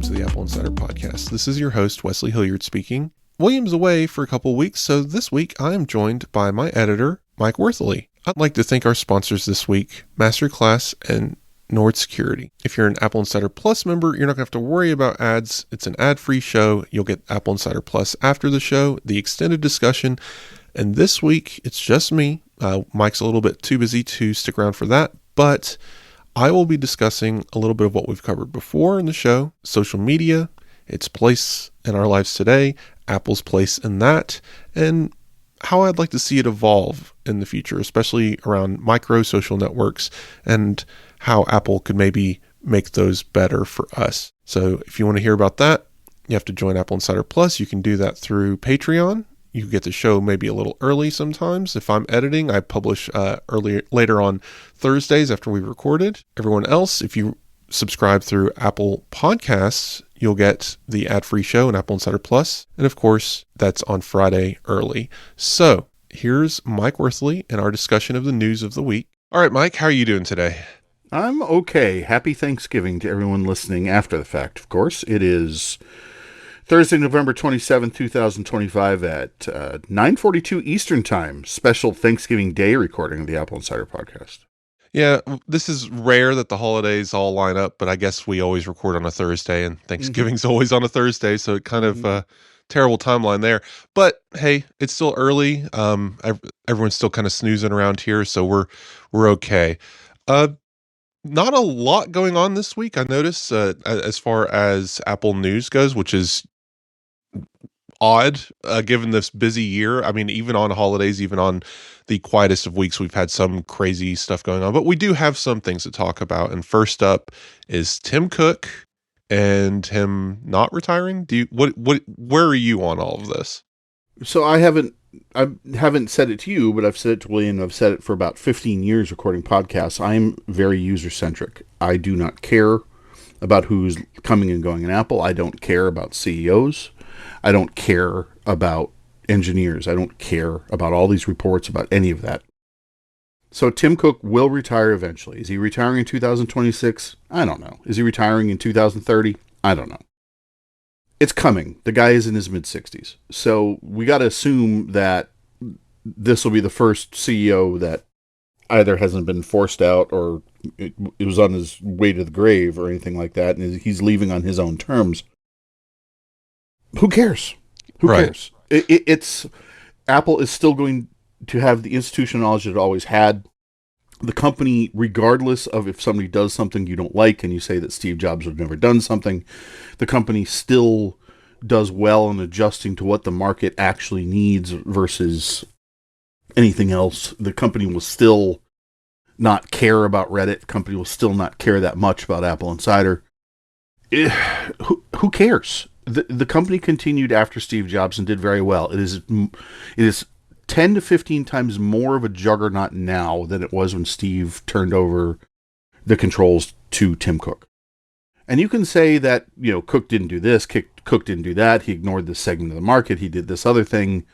to the Apple Insider Podcast. This is your host, Wesley Hilliard speaking. William's away for a couple of weeks, so this week I am joined by my editor, Mike Wuerthele. I'd like to thank our sponsors this week, Masterclass and Nord Security. If you're an Apple Insider Plus member, you're not going to have to worry about ads. It's an ad-free show. You'll get Apple Insider Plus after the show, the extended discussion, and this week it's just me. Mike's a little bit too busy to stick around for that, but I will be discussing a little bit of what we've covered before in the show, social media, its place in our lives today, Apple's place in that, and how I'd like to see it evolve in the future, especially around micro social networks and how Apple could maybe make those better for us. So if you want to hear about that, you have to join Apple Insider Plus. You can do that through Patreon. You get the show maybe a little early sometimes. If I'm editing, I publish later on Thursdays after we recorded. Everyone else, if you subscribe through Apple Podcasts, you'll get the ad-free show in Apple Insider Plus. And of course, that's on Friday early. So here's Mike Wuerthele and our discussion of the news of the week. All right, Mike, how are you doing today? I'm okay. Happy Thanksgiving to everyone listening after the fact, of course. It is Thursday, November 27, 2025 at 9:42 Eastern Time. Special Thanksgiving Day recording of the Apple Insider Podcast. Yeah, this is rare that the holidays all line up, but I guess we always record on a Thursday, and Thanksgiving's always on a Thursday, so it kind of terrible timeline there. But hey, it's still early. Everyone's still kind of snoozing around here, so we're okay. Not a lot going on this week, I noticed, as far as Apple news goes, which is odd, given this busy year. I mean, even on holidays, even on the quietest of weeks, we've had some crazy stuff going on, but we do have some things to talk about. And first up is Tim Cook and him not retiring. Where are you on all of this? So I haven't said it to you, but I've said it to William. I've said it for about 15 years recording podcasts. I'm very user-centric. I do not care about who's coming and going in Apple. I don't care about CEOs. I don't care about engineers. I don't care about all these reports about any of that. So Tim Cook will retire eventually. Is he retiring in 2026? I don't know. Is he retiring in 2030? I don't know. It's coming. The guy is in his mid-60s. So we got to assume that this will be the first CEO that either hasn't been forced out or it was on his way to the grave or anything like that, and he's leaving on his own terms. Who cares? Who cares? It's Apple is still going to have the institutional knowledge it always had. The company, regardless of if somebody does something you don't like and you say that Steve Jobs would have never done something, the company still does well in adjusting to what the market actually needs versus anything else. The company will still not care about Reddit. The company will still not care that much about Apple Insider. Who cares? The company continued after Steve Jobs and did very well. It is 10 to 15 times more of a juggernaut now than it was when Steve turned over the controls to Tim Cook. And you can say that, Cook didn't do this, Cook didn't do that, he ignored this segment of the market, he did this other thing,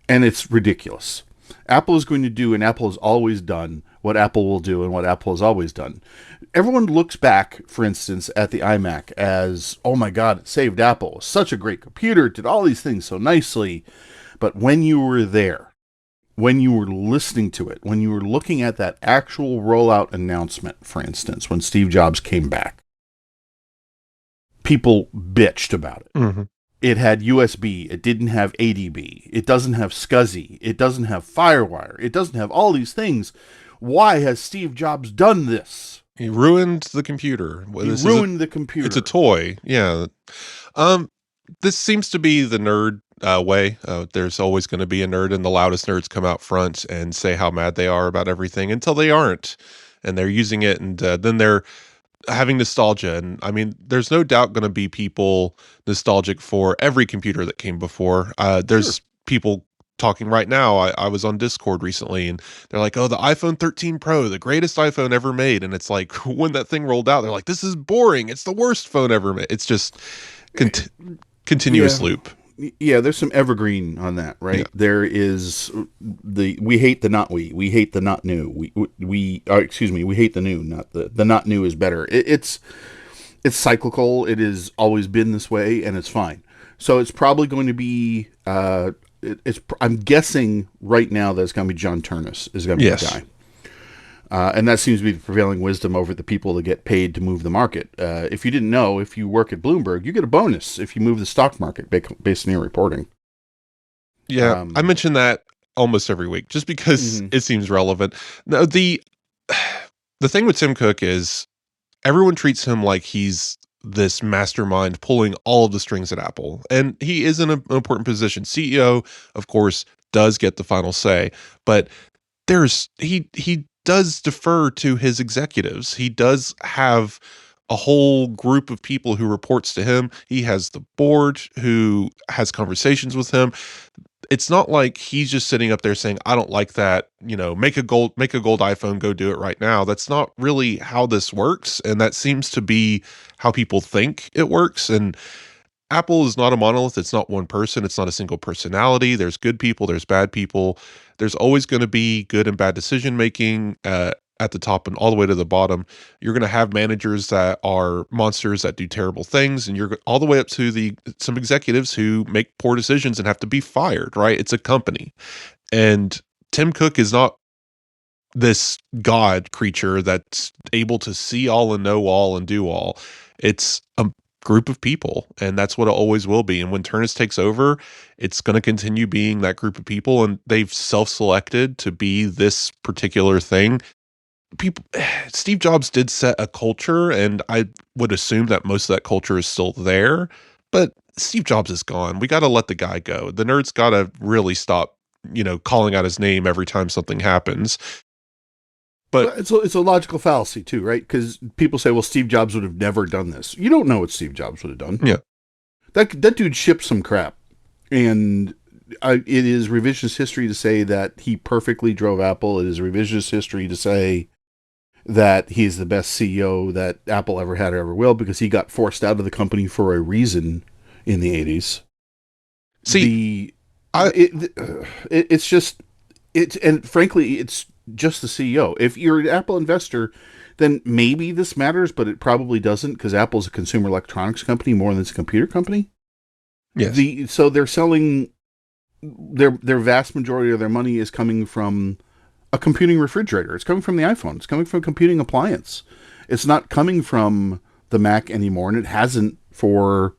and it's ridiculous. Apple is going to do, and Apple has always done, what Apple will do and what Apple has always done. Everyone looks back, for instance, at the iMac as, oh my God, it saved Apple. It was such a great computer, it did all these things so nicely. But when you were there, when you were listening to it, when you were looking at that actual rollout announcement, for instance, when Steve Jobs came back, people bitched about it. Mm-hmm. It had USB. It didn't have ADB. It doesn't have SCSI. It doesn't have FireWire. It doesn't have all these things. Why has Steve Jobs done this? He ruined the computer. The computer. It's a toy. Yeah. This seems to be the nerd way. There's always going to be a nerd, and the loudest nerds come out front and say how mad they are about everything until they aren't. And they're using it, and then they're having nostalgia. And I mean, there's no doubt going to be people nostalgic for every computer that came before. There's people talking right now. I was on Discord recently, and they're like, oh, the iPhone 13 Pro, the greatest iPhone ever made. And it's like, when that thing rolled out, they're like, this is boring. It's the worst phone ever made. It's just continuous loop. Yeah, there's some evergreen on that, right? Yeah. There is we hate the not we hate the not new. We hate the new, not the not new is better. It's It's cyclical. It has always been this way, and it's fine. So it's probably going to be. I'm guessing right now that it's going to be John Turnus is going to be the guy. And that seems to be the prevailing wisdom over the people that get paid to move the market. If you didn't know, if you work at Bloomberg, you get a bonus if you move the stock market based on your reporting. Yeah, I mention that almost every week just because it seems relevant. No, the thing with Tim Cook is everyone treats him like he's this mastermind pulling all of the strings at Apple. And he is in an important position. CEO, of course, does get the final say, but he does defer to his executives. He does have a whole group of people who reports to him. He has the board who has conversations with him. It's not like he's just sitting up there saying, I don't like that, make a gold iPhone, go do it right now. That's not really how this works. And that seems to be how people think it works. And Apple is not a monolith. It's not one person. It's not a single personality. There's good people. There's bad people. There's always going to be good and bad decision-making at the top and all the way to the bottom. You're going to have managers that are monsters that do terrible things, and you're all the way up to some executives who make poor decisions and have to be fired, right? It's a company. And Tim Cook is not this god creature that's able to see all and know all and do all. It's a group of people, and that's what it always will be. And when Turnus takes over, it's going to continue being that group of people, and they've self-selected to be this particular thing. Steve Jobs did set a culture, and I would assume that most of that culture is still there, but Steve Jobs is gone. We got to let the guy go. The nerds got to really stop, calling out his name every time something happens. But it's a logical fallacy too, right? Because people say, well, Steve Jobs would have never done this. You don't know what Steve Jobs would have done. Yeah. That dude shipped some crap. And it is revisionist history to say that he perfectly drove Apple. It is revisionist history to say that he's the best CEO that Apple ever had or ever will, because he got forced out of the company for a reason in the 80s. See, and frankly, it's just the CEO. If you're an Apple investor, then maybe this matters, but it probably doesn't, because Apple's a consumer electronics company more than it's a computer company. Yes. So they're selling their vast majority of their money is coming from a computing refrigerator. It's coming from the iPhone. It's coming from a computing appliance. It's not coming from the Mac anymore, and it hasn't for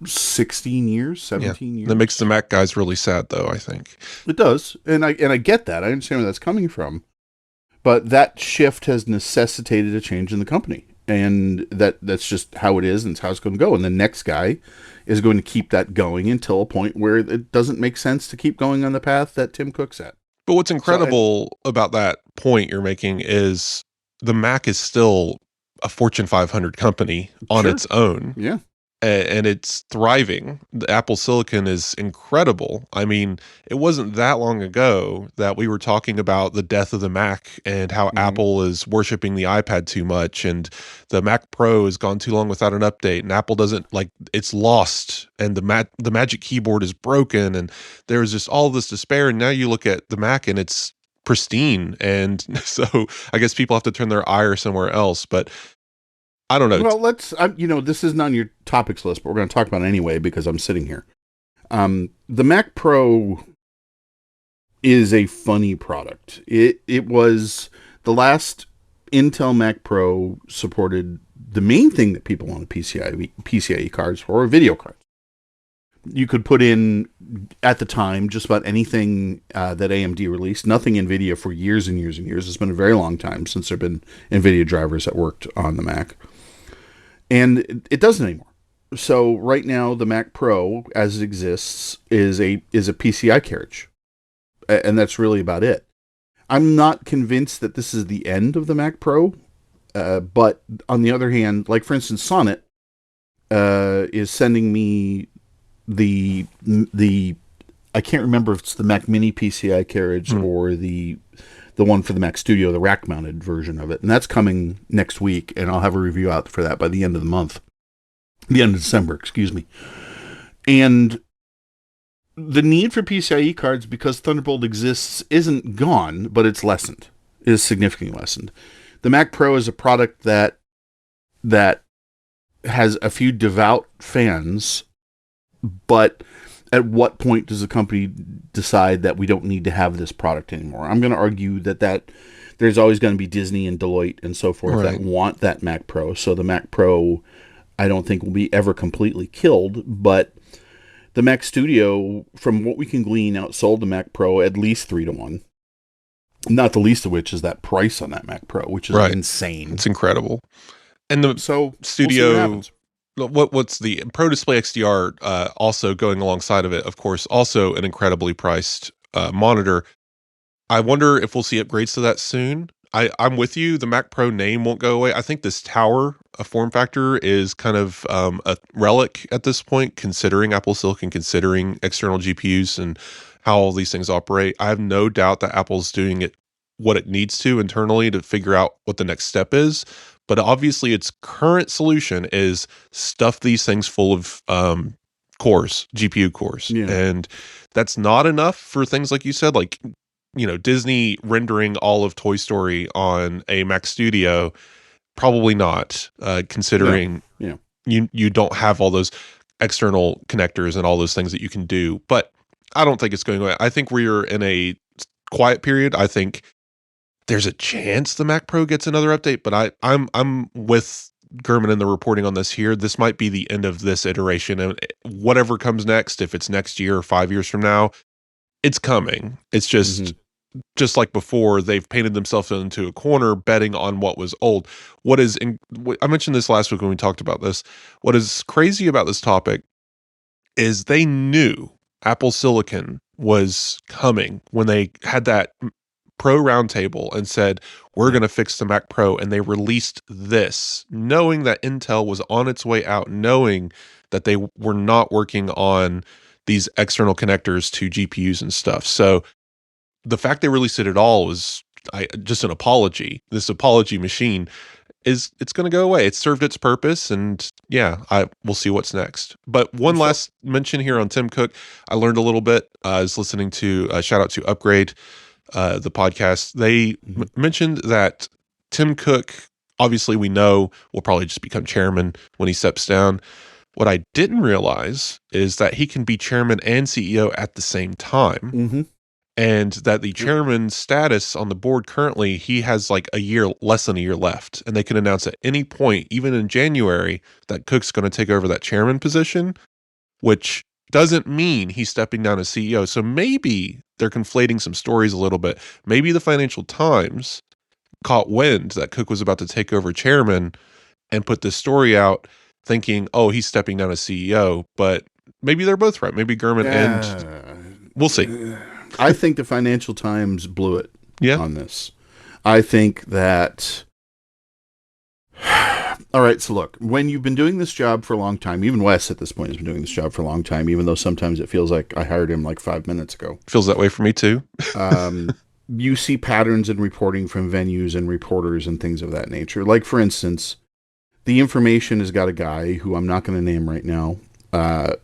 16 years, 17 years. That makes the Mac guys really sad, though, I think. It does. And I get that. I understand where that's coming from. But that shift has necessitated a change in the company. And that's just how it is, and it's how it's going to go. And the next guy is going to keep that going until a point where it doesn't make sense to keep going on the path that Tim Cook's at. But what's incredible about that point you're making is the Mac is still a Fortune 500 company on its own. Yeah. And it's thriving. The Apple Silicon is incredible. I mean, it wasn't that long ago that we were talking about the death of the Mac and how Apple is worshiping the iPad too much, and the Mac Pro has gone too long without an update, and Apple doesn't, it's lost, and the Magic Keyboard is broken, and there's just all this despair. And now you look at the Mac and it's pristine, and so I guess people have to turn their ire somewhere else. But I don't know. Well, this isn't on your topics list, but we're going to talk about it anyway because I'm sitting here. The Mac Pro is a funny product. It was the last Intel Mac Pro supported the main thing that people wanted PCIe cards for, video cards. You could put in, at the time, just about anything that AMD released. Nothing NVIDIA for years and years and years. It's been a very long time since there have been NVIDIA drivers that worked on the Mac. And it doesn't anymore. So right now, the Mac Pro, as it exists, is a PCI carriage. And that's really about it. I'm not convinced that this is the end of the Mac Pro. But on the other hand, like for instance, Sonnet is sending me the I can't remember if it's the Mac Mini PCI carriage or the one for the Mac Studio, the rack-mounted version of it. And that's coming next week, and I'll have a review out for that by the end of the month. The end of December, excuse me. And the need for PCIe cards, because Thunderbolt exists, isn't gone, but it's lessened. It is significantly lessened. The Mac Pro is a product that has a few devout fans, but at what point does the company decide that we don't need to have this product anymore? I'm going to argue that there's always going to be Disney and Deloitte and so forth that want that Mac Pro. So the Mac Pro, I don't think will be ever completely killed, but the Mac Studio, from what we can glean, outsold the Mac Pro at least 3-1. Not the least of which is that price on that Mac Pro, which is insane. It's incredible. And the Studio, what's the Pro Display XDR also going alongside of it, of course, also an incredibly priced monitor. I wonder if we'll see upgrades to that soon. I'm with you. The Mac Pro name won't go away. I think this tower, a form factor, is kind of a relic at this point, considering Apple Silicon, considering external GPUs and how all these things operate. I have no doubt that Apple's doing it what it needs to internally to figure out what the next step is. But obviously, its current solution is stuff these things full of GPU cores. Yeah. And that's not enough for things like you said, like, Disney rendering all of Toy Story on a Mac Studio. Probably not, considering you don't have all those external connectors and all those things that you can do. But I don't think it's going away. I think we're in a quiet period. I think there's a chance the Mac Pro gets another update, but I'm with Gurman in the reporting on this here. This might be the end of this iteration, and whatever comes next, if it's next year or 5 years from now, it's coming. It's just like before, they've painted themselves into a corner betting on what was old. I mentioned this last week when we talked about this. What is crazy about this topic is they knew Apple Silicon was coming when they had that Pro roundtable and said, we're going to fix the Mac Pro. And they released this, knowing that Intel was on its way out, knowing that they were not working on these external connectors to GPUs and stuff. So the fact they released it at all was just an apology. This apology machine it's going to go away. It served its purpose, and we'll see what's next. But one last mention here on Tim Cook. I learned a little bit. I was listening to shout out to Upgrade, the podcast. They mentioned that Tim Cook, obviously we know, will probably just become chairman when he steps down. What I didn't realize is that he can be chairman and CEO at the same time. And that the chairman's status on the board currently, he has like less than a year left. And they can announce at any point, even in January, that Cook's going to take over that chairman position, which doesn't mean he's stepping down as CEO. So maybe they're conflating some stories a little bit. Maybe the Financial Times caught wind that Cook was about to take over chairman and put this story out thinking, oh, he's stepping down as CEO. But maybe they're both right. Maybe Gurman and we'll see. I think the Financial Times blew it on this. I think that... All right, so look, when you've been doing this job for a long time, even Wes at this point has been doing this job for a long time, even though sometimes it feels like I hired him like 5 minutes ago. Feels that way for me too. You see patterns in reporting from venues and reporters and things of that nature. Like, for instance, The Information has got a guy who I'm not going to name right now,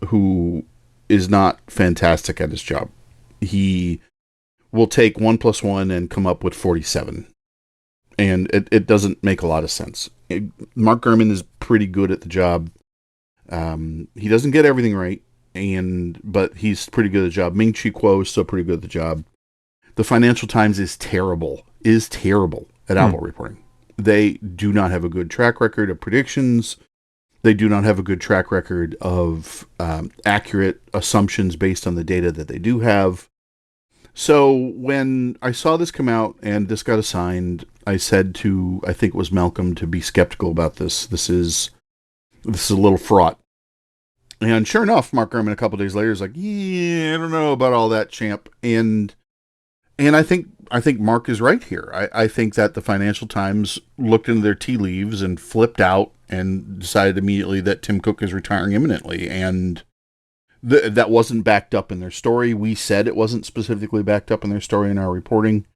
who is not fantastic at his job. He will take 1 + 1 and come up with 47. And it doesn't make a lot of sense. Mark Gurman is pretty good at the job. He doesn't get everything right, but he's pretty good at the job. Ming-Chi Kuo is still pretty good at the job. The Financial Times is terrible at Apple reporting. They do not have a good track record of predictions. They do not have a good track record of accurate assumptions based on the data that they do have. So when I saw this come out and this got assigned, I said to, I think it was Malcolm, to be skeptical about this. This is a little fraught. And sure enough, Mark Gurman a couple days later is like, I don't know about all that, champ. And I think Mark is right here. I think that the Financial Times looked into their tea leaves and flipped out and decided immediately that Tim Cook is retiring imminently. And that wasn't backed up in their story. We said it wasn't specifically backed up in their story in our reporting.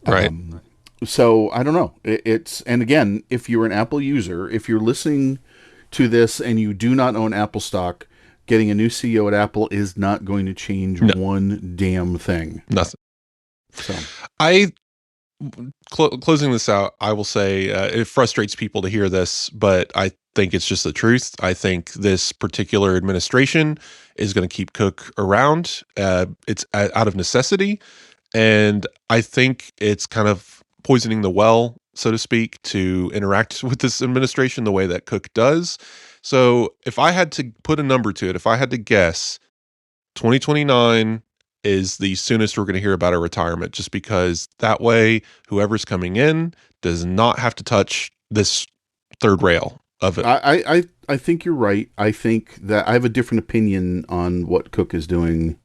Right. So I don't know. And again, if you're an Apple user, if you're listening to this and you do not own Apple stock, getting a new CEO at Apple is not going to change one damn thing. Nothing. So closing this out, I will say it frustrates people to hear this, but I think it's just the truth. I think this particular administration is going to keep Cook around. It's out of necessity. And I think it's kind of poisoning the well, so to speak, to interact with this administration the way that Cook does. So if I had to put a number to it, if I had to guess, 2029 is the soonest we're going to hear about a retirement, just because that way whoever's coming in does not have to touch this third rail of it. I think you're right. I think that I have a different opinion on what Cook is doing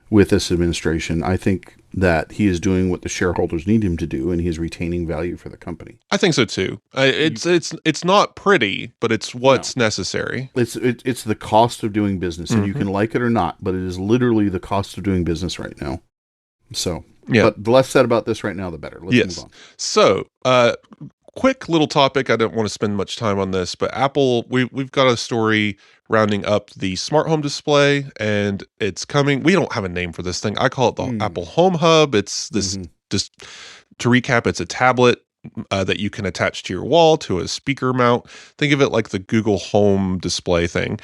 with this administration. I think that he is doing what the shareholders need him to do, and he is retaining value for the company. I think so too. It's not pretty, but it's what's necessary. It's the cost of doing business, and you can like it or not, but it is literally the cost of doing business right now. So, but the less said about this right now, the better. Let's move on. So, quick little topic. I don't want to spend much time on this, but Apple, we've got a story rounding up the smart home display, and it's coming. We don't have a name for this thing. I call it the Apple Home Hub. It's this, just to recap, it's a tablet that you can attach to your wall to a speaker mount. Think of it like the Google Home display thing,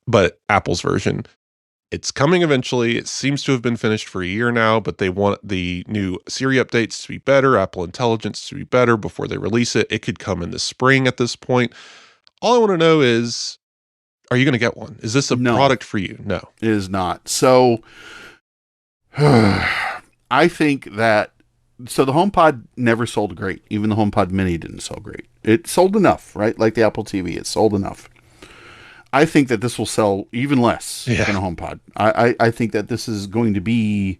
but Apple's version. It's coming eventually. It seems to have been finished for a year now, but they want the new Siri updates to be better, Apple Intelligence to be better before they release it. It could come in the spring at this point. All I want to know is, are you going to get one? Is this a product for you? No. It is not. So, I think that, so the HomePod never sold great. Even the HomePod Mini didn't sell great. It sold enough, right? Like the Apple TV, it sold enough. I think that this will sell even less than a HomePod. I think that this is going to be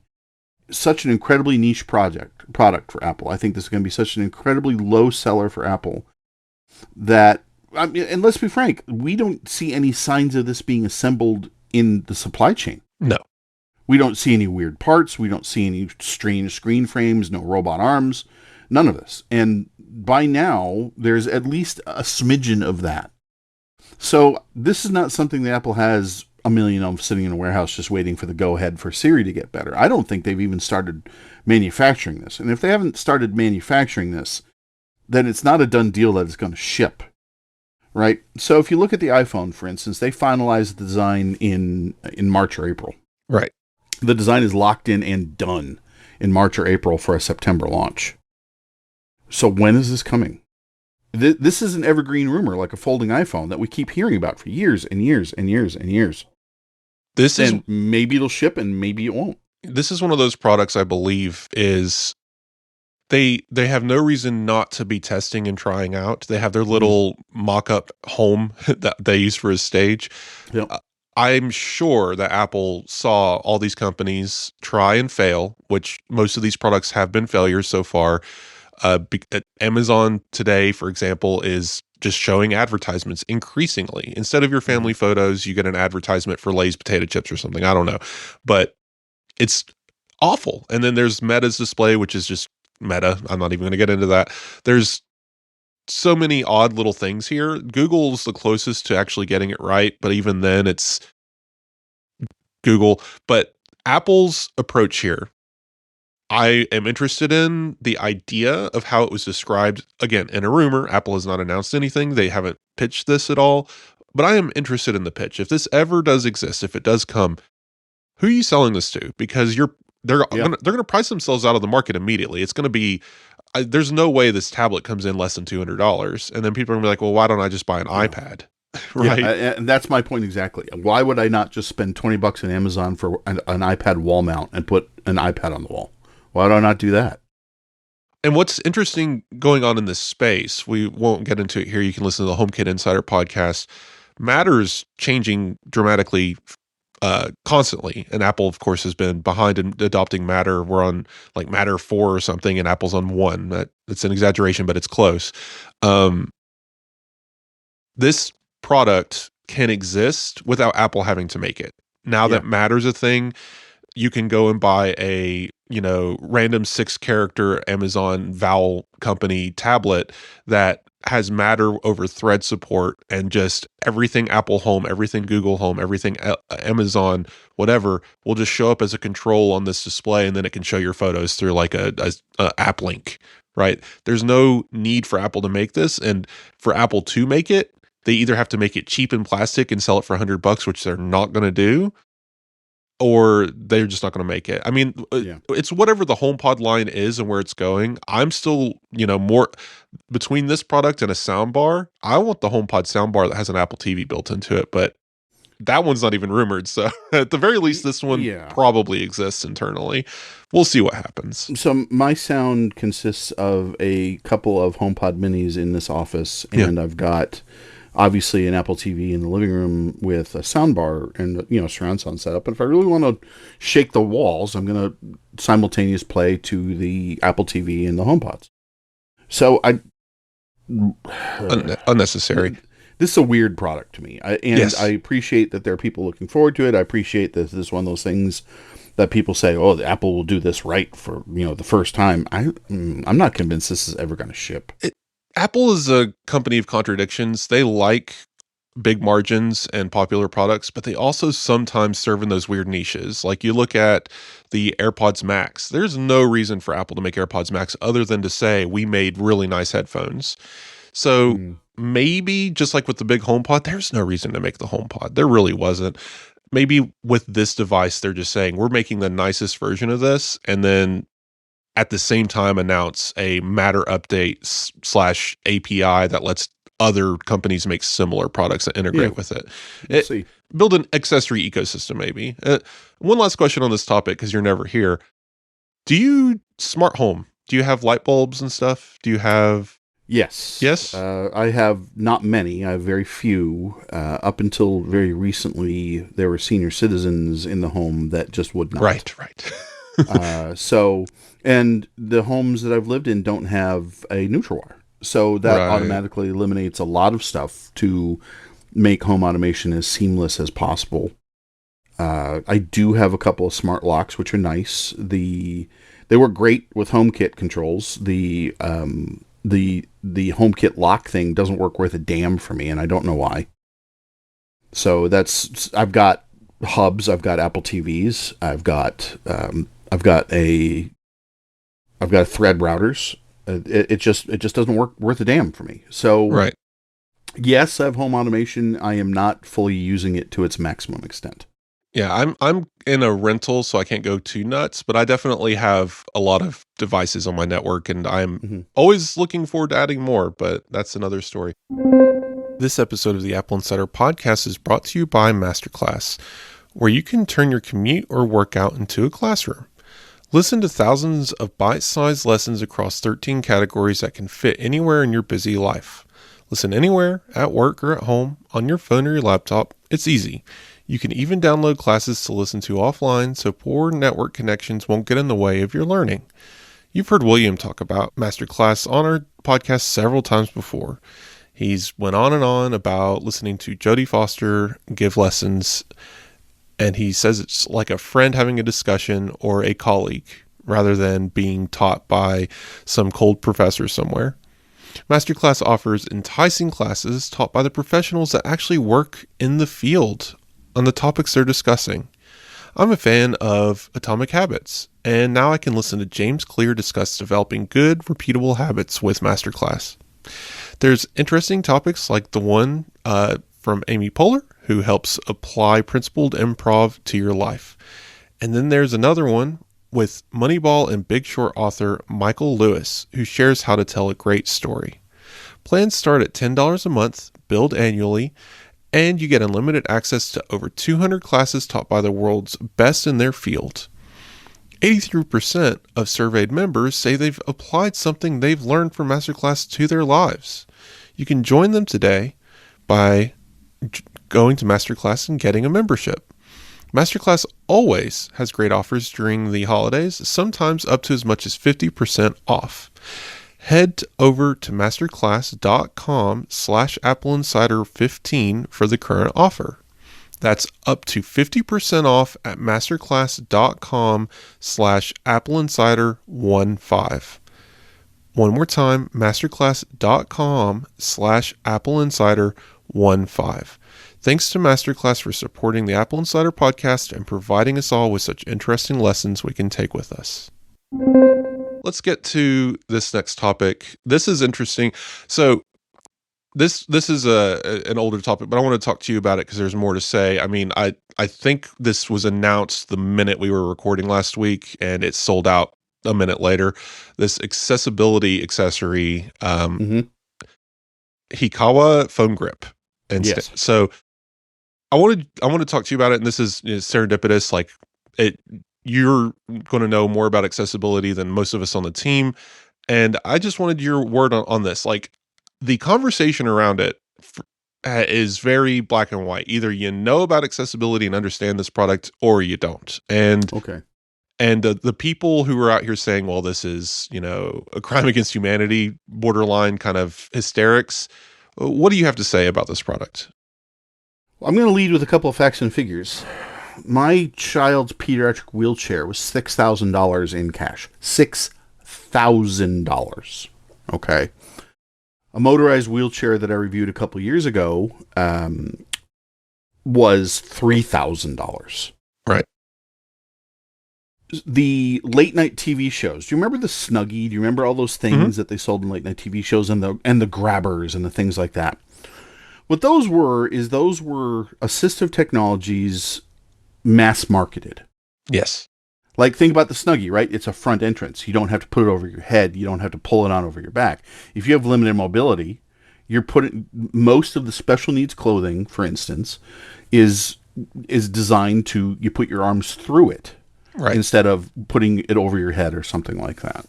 such an incredibly niche product for Apple. I think this is going to be such an incredibly low seller for Apple that, I mean, and let's be frank, we don't see any signs of this being assembled in the supply chain. No. We don't see any weird parts. We don't see any strange screen frames, no robot arms, none of this. And by now, there's at least a smidgen of that. So this is not something that Apple has a million of sitting in a warehouse just waiting for the go-ahead for Siri to get better. I don't think they've even started manufacturing this. And if they haven't started manufacturing this, then it's not a done deal that it's going to ship. Right? So if you look at the iPhone, for instance, they finalized the design in March or April. Right. The design is locked in and done in March or April for a September launch. So when is this coming? This is an evergreen rumor, like a folding iPhone that we keep hearing about for years and years and years and years. And maybe it'll ship and maybe it won't. This is one of those products I believe is they have no reason not to be testing and trying out. They have their little mock-up home that they use for a stage. Yep. I'm sure that Apple saw all these companies try and fail, which most of these products have been failures so far. Amazon today, for example, is just showing advertisements increasingly. Instead of your family photos, you get an advertisement for Lay's potato chips or something. I don't know. But it's awful. And then there's Meta's display, which is just Meta. I'm not even going to get into that. There's so many odd little things here. Google's the closest to actually getting it right, but even then it's Google. But Apple's approach here, I am interested in the idea of how it was described. Again, in a rumor, Apple has not announced anything. They haven't pitched this at all, but I am interested in the pitch. If this ever does exist, if it does come, who are you selling this to? Because they're going to price themselves out of the market immediately. It's going to be, there's no way this tablet comes in less than $200. And then people are going to be like, well, why don't I just buy an iPad? Right. Yeah, and that's my point exactly. Why would I not just spend $20 on Amazon for an iPad wall mount and put an iPad on the wall? Why do I not do that? And what's interesting going on in this space, we won't get into it here. You can listen to the HomeKit Insider podcast. Matter's changing dramatically constantly. And Apple, of course, has been behind in adopting Matter. We're on like Matter 4 or something, and Apple's on 1. It's an exaggeration, but it's close. This product can exist without Apple having to make it. Now that Matter's a thing, you can go and buy a, random 6-character Amazon vowel company tablet that has Matter over Thread support, and just everything Apple Home, everything Google Home, everything Amazon, whatever, will just show up as a control on this display, and then it can show your photos through like a app link, right? There's no need for Apple to make this. And for Apple to make it, they either have to make it cheap in plastic and sell it for $100, which they're not going to do, or they're just not going to make it. I mean, it's whatever the HomePod line is and where it's going. I'm still, more between this product and a soundbar. I want the HomePod soundbar that has an Apple TV built into it, but that one's not even rumored. So at the very least, this one probably exists internally. We'll see what happens. So my sound consists of a couple of HomePod minis in this office, and I've got obviously an Apple TV in the living room with a soundbar and, surround sound setup. And if I really want to shake the walls, I'm going to simultaneous play to the Apple TV and the HomePods. So unnecessary. This is a weird product to me. I appreciate that there are people looking forward to it. I appreciate that this is one of those things that people say, oh, the Apple will do this right for, the first time. I'm not convinced this is ever going to ship. Apple is a company of contradictions. They like big margins and popular products, but they also sometimes serve in those weird niches. Like you look at the AirPods Max. There's no reason for Apple to make AirPods Max other than to say we made really nice headphones. So maybe just like with the big HomePod, there's no reason to make the HomePod. There really wasn't. Maybe with this device, they're just saying we're making the nicest version of this, and then at the same time announce a Matter update / API that lets other companies make similar products that integrate with it. Build an accessory ecosystem, maybe. One last question on this topic, because you're never here. Do you smart home? Do you have light bulbs and stuff? Do you have... Yes. Yes? I have not many. I have very few. Up until very recently, there were senior citizens in the home that just would not. Right. And the homes that I've lived in don't have a neutral wire. So that automatically eliminates a lot of stuff to make home automation as seamless as possible. I do have a couple of smart locks, which are nice. They work great with HomeKit controls. The HomeKit lock thing doesn't work worth a damn for me, and I don't know why. So I've got hubs, I've got Apple TVs, I've got thread routers. It just doesn't work worth a damn for me. So yes, I have home automation. I am not fully using it to its maximum extent. Yeah, I'm in a rental, so I can't go too nuts, but I definitely have a lot of devices on my network, and I'm always looking forward to adding more, but that's another story. This episode of the Apple Insider Podcast is brought to you by Masterclass, where you can turn your commute or workout into a classroom. Listen to thousands of bite-sized lessons across 13 categories that can fit anywhere in your busy life. Listen anywhere, at work or at home, on your phone or your laptop. It's easy. You can even download classes to listen to offline so poor network connections won't get in the way of your learning. You've heard William talk about Masterclass on our podcast several times before. He's went on and on about listening to Jodie Foster give lessons, and he says it's like a friend having a discussion or a colleague rather than being taught by some cold professor somewhere. Masterclass offers enticing classes taught by the professionals that actually work in the field on the topics they're discussing. I'm a fan of Atomic Habits, and now I can listen to James Clear discuss developing good, repeatable habits with Masterclass. There's interesting topics like the one from Amy Poehler, who helps apply principled improv to your life. And then there's another one with Moneyball and Big Short author Michael Lewis, who shares how to tell a great story. Plans start at $10 a month, billed annually, and you get unlimited access to over 200 classes taught by the world's best in their field. 83% of surveyed members say they've applied something they've learned from Masterclass to their lives. You can join them today by going to Masterclass and getting a membership. Masterclass always has great offers during the holidays, sometimes up to as much as 50% off. Head over to masterclass.com/AppleInsider15 for the current offer. That's up to 50% off at masterclass.com/AppleInsider15. One more time, masterclass.com/AppleInsider15. Thanks to Masterclass for supporting the Apple Insider Podcast and providing us all with such interesting lessons we can take with us. let's get to this next topic. This is interesting. So this is an older topic, but I want to talk to you about it because there's more to say. I mean, I think this was announced the minute we were recording last week, and it sold out a minute later. This accessibility accessory, Hikawa foam grip. And Yes. so I want to talk to you about it, and this is serendipitous. Like you're going to know more about accessibility than most of us on the team, and I just wanted your word on this. Like the conversation around it is very black and white. Either you know about accessibility and understand this product, or you don't. And Okay. And the people who are out here saying, well, this is, a crime against humanity, borderline kind of hysterics. What do you have to say about this product? I'm going to lead with a couple of facts and figures. My child's pediatric wheelchair was $6,000 in cash. $6,000. Okay. A motorized wheelchair that I reviewed a couple years ago was $3,000. Right. The late night TV shows. Do you remember the Snuggie? Do you remember all those things that they sold in late night TV shows and the grabbers and the things like that? What those were assistive technologies mass marketed. Yes. Like think about the Snuggie, right? It's a front entrance. You don't have to put it over your head. You don't have to pull it on over your back. If you have limited mobility, you're putting most of the special needs clothing, for instance, is designed to you put your arms through it. Right. Instead of putting it over your head or something like that.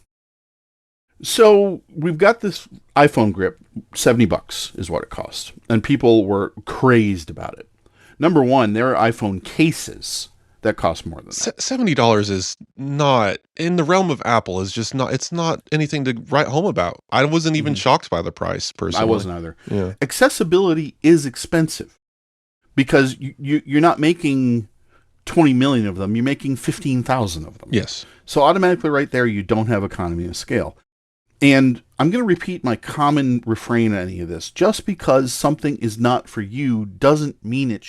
So we've got this iPhone grip, $70 is what it costs. And people were crazed about it. Number one, there are iPhone cases that cost more than that. $70 is not, in the realm of Apple, it's not anything to write home about. I wasn't even shocked by the price, personally. I wasn't either. Yeah. Accessibility is expensive because you're not making 20 million of them, you're making 15,000 of them. Yes. So automatically right there, you don't have economy of scale. And I'm going to repeat my common refrain on any of this. Just because something is not for you doesn't mean it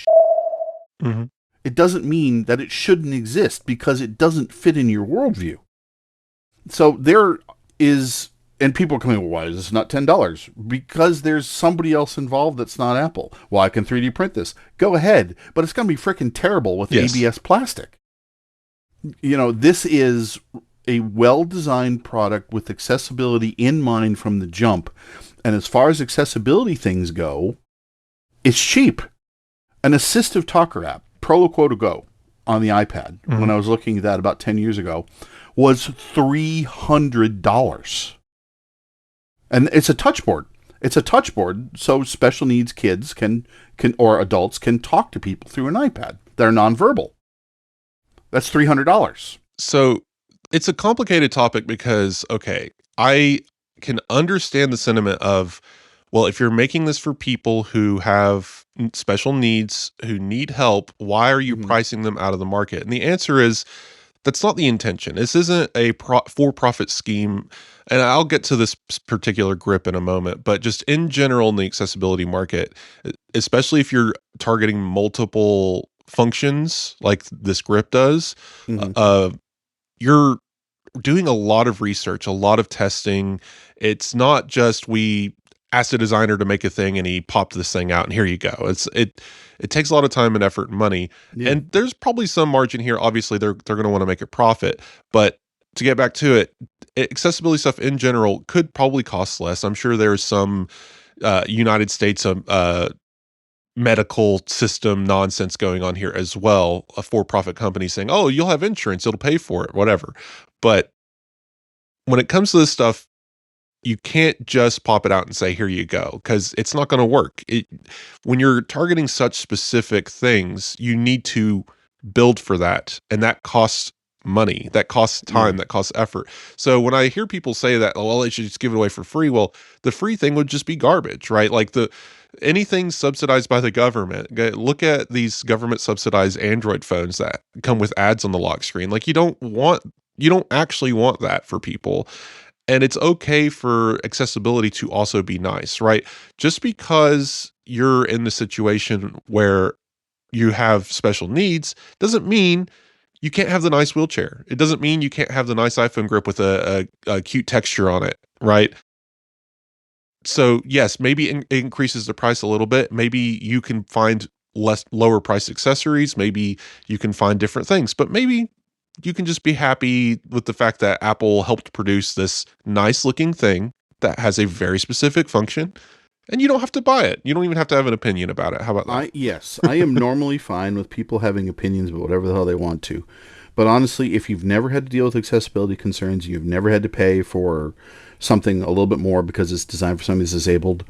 It doesn't mean that it shouldn't exist because it doesn't fit in your worldview. So there is, and people are coming, well, why is this not $10? Because there's somebody else involved that's not Apple. Well, I can 3D print this. Go ahead, but it's going to be freaking terrible with ABS plastic. This is a well-designed product with accessibility in mind from the jump. And as far as accessibility things go, it's cheap. An assistive talker app, Proloquo to Go on the iPad, when I was looking at that about 10 years ago, was $300. And it's a touchboard. It's a touchboard, so special needs kids can or adults can talk to people through an iPad. They're nonverbal. That's $300. So it's a complicated topic because, okay, I can understand the sentiment of, well, if you're making this for people who have special needs, who need help, why are you pricing them out of the market? And the answer is, that's not the intention. This isn't a for-profit scheme. And I'll get to this particular grip in a moment, but just in general in the accessibility market, especially if you're targeting multiple functions like this grip does, you're doing a lot of research, a lot of testing. It's not just we asked a designer to make a thing and he popped this thing out and here you go. It takes a lot of time and effort and money. Yeah. And there's probably some margin here. Obviously they're going to want to make a profit, but to get back to it, accessibility stuff in general could probably cost less. I'm sure there's some United States medical system nonsense going on here as well. A for-profit company saying, oh, you'll have insurance, it'll pay for it, whatever. But when it comes to this stuff, you can't just pop it out and say, here you go, because it's not going to work. When you're targeting such specific things, you need to build for that. And that costs money, that costs time, that costs effort. So when I hear people say that, well, they should just give it away for free. Well, the free thing would just be garbage, right? Like anything subsidized by the government. Look at these government subsidized Android phones that come with ads on the lock screen. Like you don't actually want that for people. And it's okay for accessibility to also be nice, right? Just because you're in the situation where you have special needs doesn't mean you can't have the nice wheelchair. It doesn't mean you can't have the nice iPhone grip with a cute texture on it, right? So yes, maybe it increases the price a little bit. Maybe you can find lower price accessories. Maybe you can find different things, but maybe you can just be happy with the fact that Apple helped produce this nice looking thing that has a very specific function, and you don't have to buy it. You don't even have to have an opinion about it. How about that? Yes, I am normally fine with people having opinions about whatever the hell they want to. But honestly, if you've never had to deal with accessibility concerns, you've never had to pay for something a little bit more because it's designed for somebody who's disabled,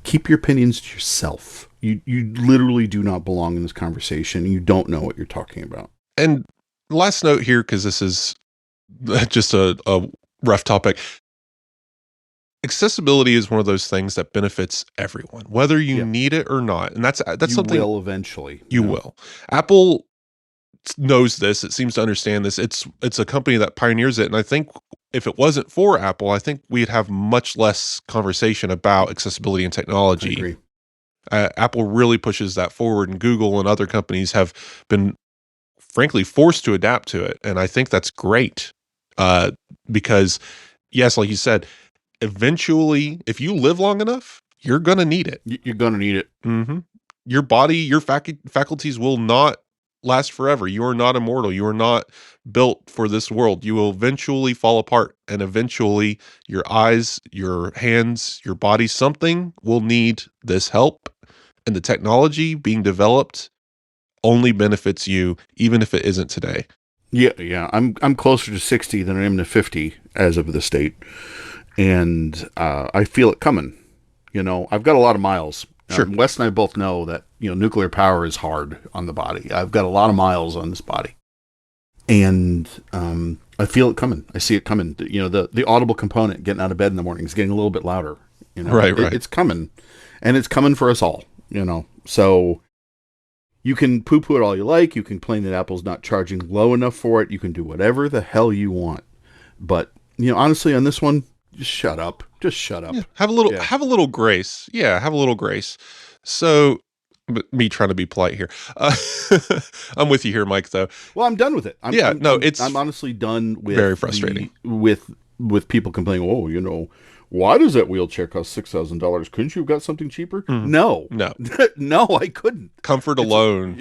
keep your opinions to yourself. You literally do not belong in this conversation. You don't know what you're talking about. And last note here, because this is just a rough topic. Accessibility is one of those things that benefits everyone, whether you need it or not. And that's something you will eventually. You will. Apple knows this. It seems to understand this. It's a company that pioneers it. And I think if it wasn't for Apple, I think we'd have much less conversation about accessibility and technology. I agree. Apple really pushes that forward, and Google and other companies have been, frankly, forced to adapt to it. And I think that's great because, yes, like you said, eventually, if you live long enough, you're going to need it. You're going to need it. Mm-hmm. Your body, your faculties will not last forever. You are not immortal. You are not built for this world. You will eventually fall apart, and eventually your eyes, your hands, your body, something will need this help. And the technology being developed only benefits you, even if it isn't today. Yeah. I'm closer to 60 than I am to 50 as of this date. And I feel it coming. I've got a lot of miles. Sure. Wes and I both know that, nuclear power is hard on the body. I've got a lot of miles on this body. And I feel it coming. I see it coming. The audible component getting out of bed in the morning is getting a little bit louder. Right. It's coming. And it's coming for us all, So you can poo-poo it all you like. You can complain that Apple's not charging low enough for it. You can do whatever the hell you want. But, honestly, on this one, just shut up. Just shut up. Yeah, have a little grace. Yeah, have a little grace. So, but me trying to be polite here. I'm with you here, Mike, though. Well, I'm done with it. I'm honestly done with very frustrating with people complaining. Oh, why does that wheelchair cost $6,000? Couldn't you have got something cheaper? No, no, I couldn't. Comfort alone.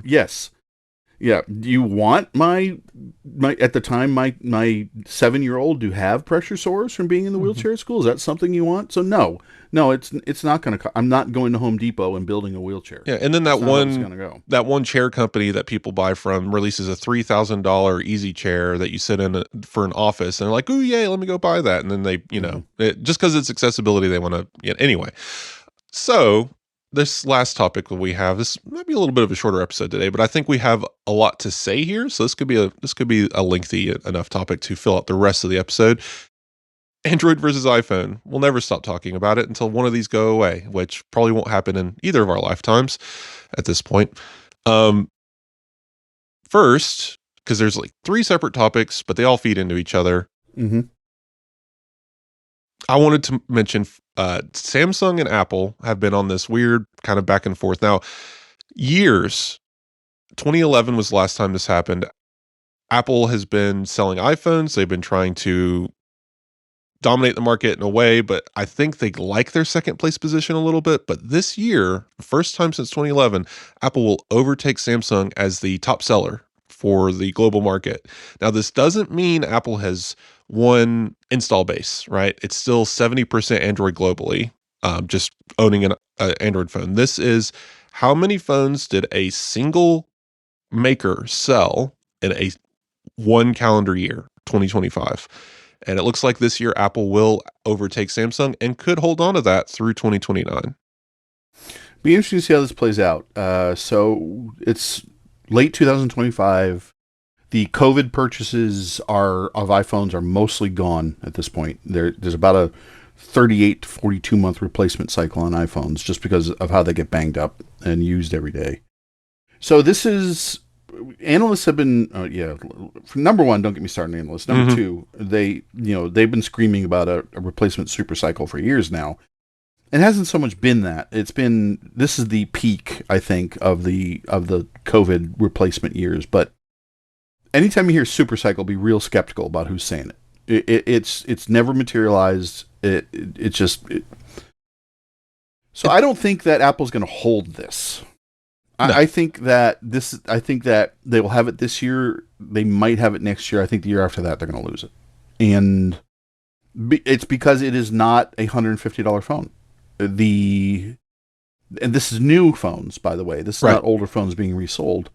Yes. Yeah. Do you want my at the time my 7-year-old to have pressure sores from being in the wheelchair school? Is that something you want? So no, it's not going to. I'm not going to Home Depot and building a wheelchair. Yeah, and then that one chair company that people buy from releases a $3,000 easy chair that you sit in for an office, and they're like, "Oh yeah, let me go buy that." And then they, just because it's accessibility, they want to. Anyway, so. This last topic that we have, this might be a little bit of a shorter episode today, but I think we have a lot to say here. So this could be a lengthy enough topic to fill out the rest of the episode. Android versus iPhone. We'll never stop talking about it until one of these go away, which probably won't happen in either of our lifetimes at this point. First, because there's like 3 separate topics, but they all feed into each other. Mm-hmm. I wanted to mention Samsung and Apple have been on this weird kind of back and forth. Now, 2011 was the last time this happened. Apple has been selling iPhones. They've been trying to dominate the market in a way, but I think they like their second place position a little bit. But this year, first time since 2011, Apple will overtake Samsung as the top seller for the global market. Now, this doesn't mean Apple has won install base, right? It's still 70% Android globally, just owning an Android phone. This is how many phones did a single maker sell in one calendar year, 2025. And it looks like this year Apple will overtake Samsung and could hold on to that through 2029. Be interesting to see how this plays out. So it's late 2025. The COVID purchases of iPhones are mostly gone at this point. There's about a 38 to 42 month replacement cycle on iPhones just because of how they get banged up and used every day. So this is, analysts have been, number one, don't get me started on analysts. Number two, they've been screaming about a replacement super cycle for years now. It hasn't so much been that. This is the peak, I think, of the COVID replacement years, but anytime you hear super cycle, be real skeptical about who's saying it. It's never materialized. So I don't think that Apple's going to hold this. No. I think that they will have it this year. They might have it next year. I think the year after that they're going to lose it, and it's because it is not $150 phone. And this is new phones, by the way. This is not older phones being resold.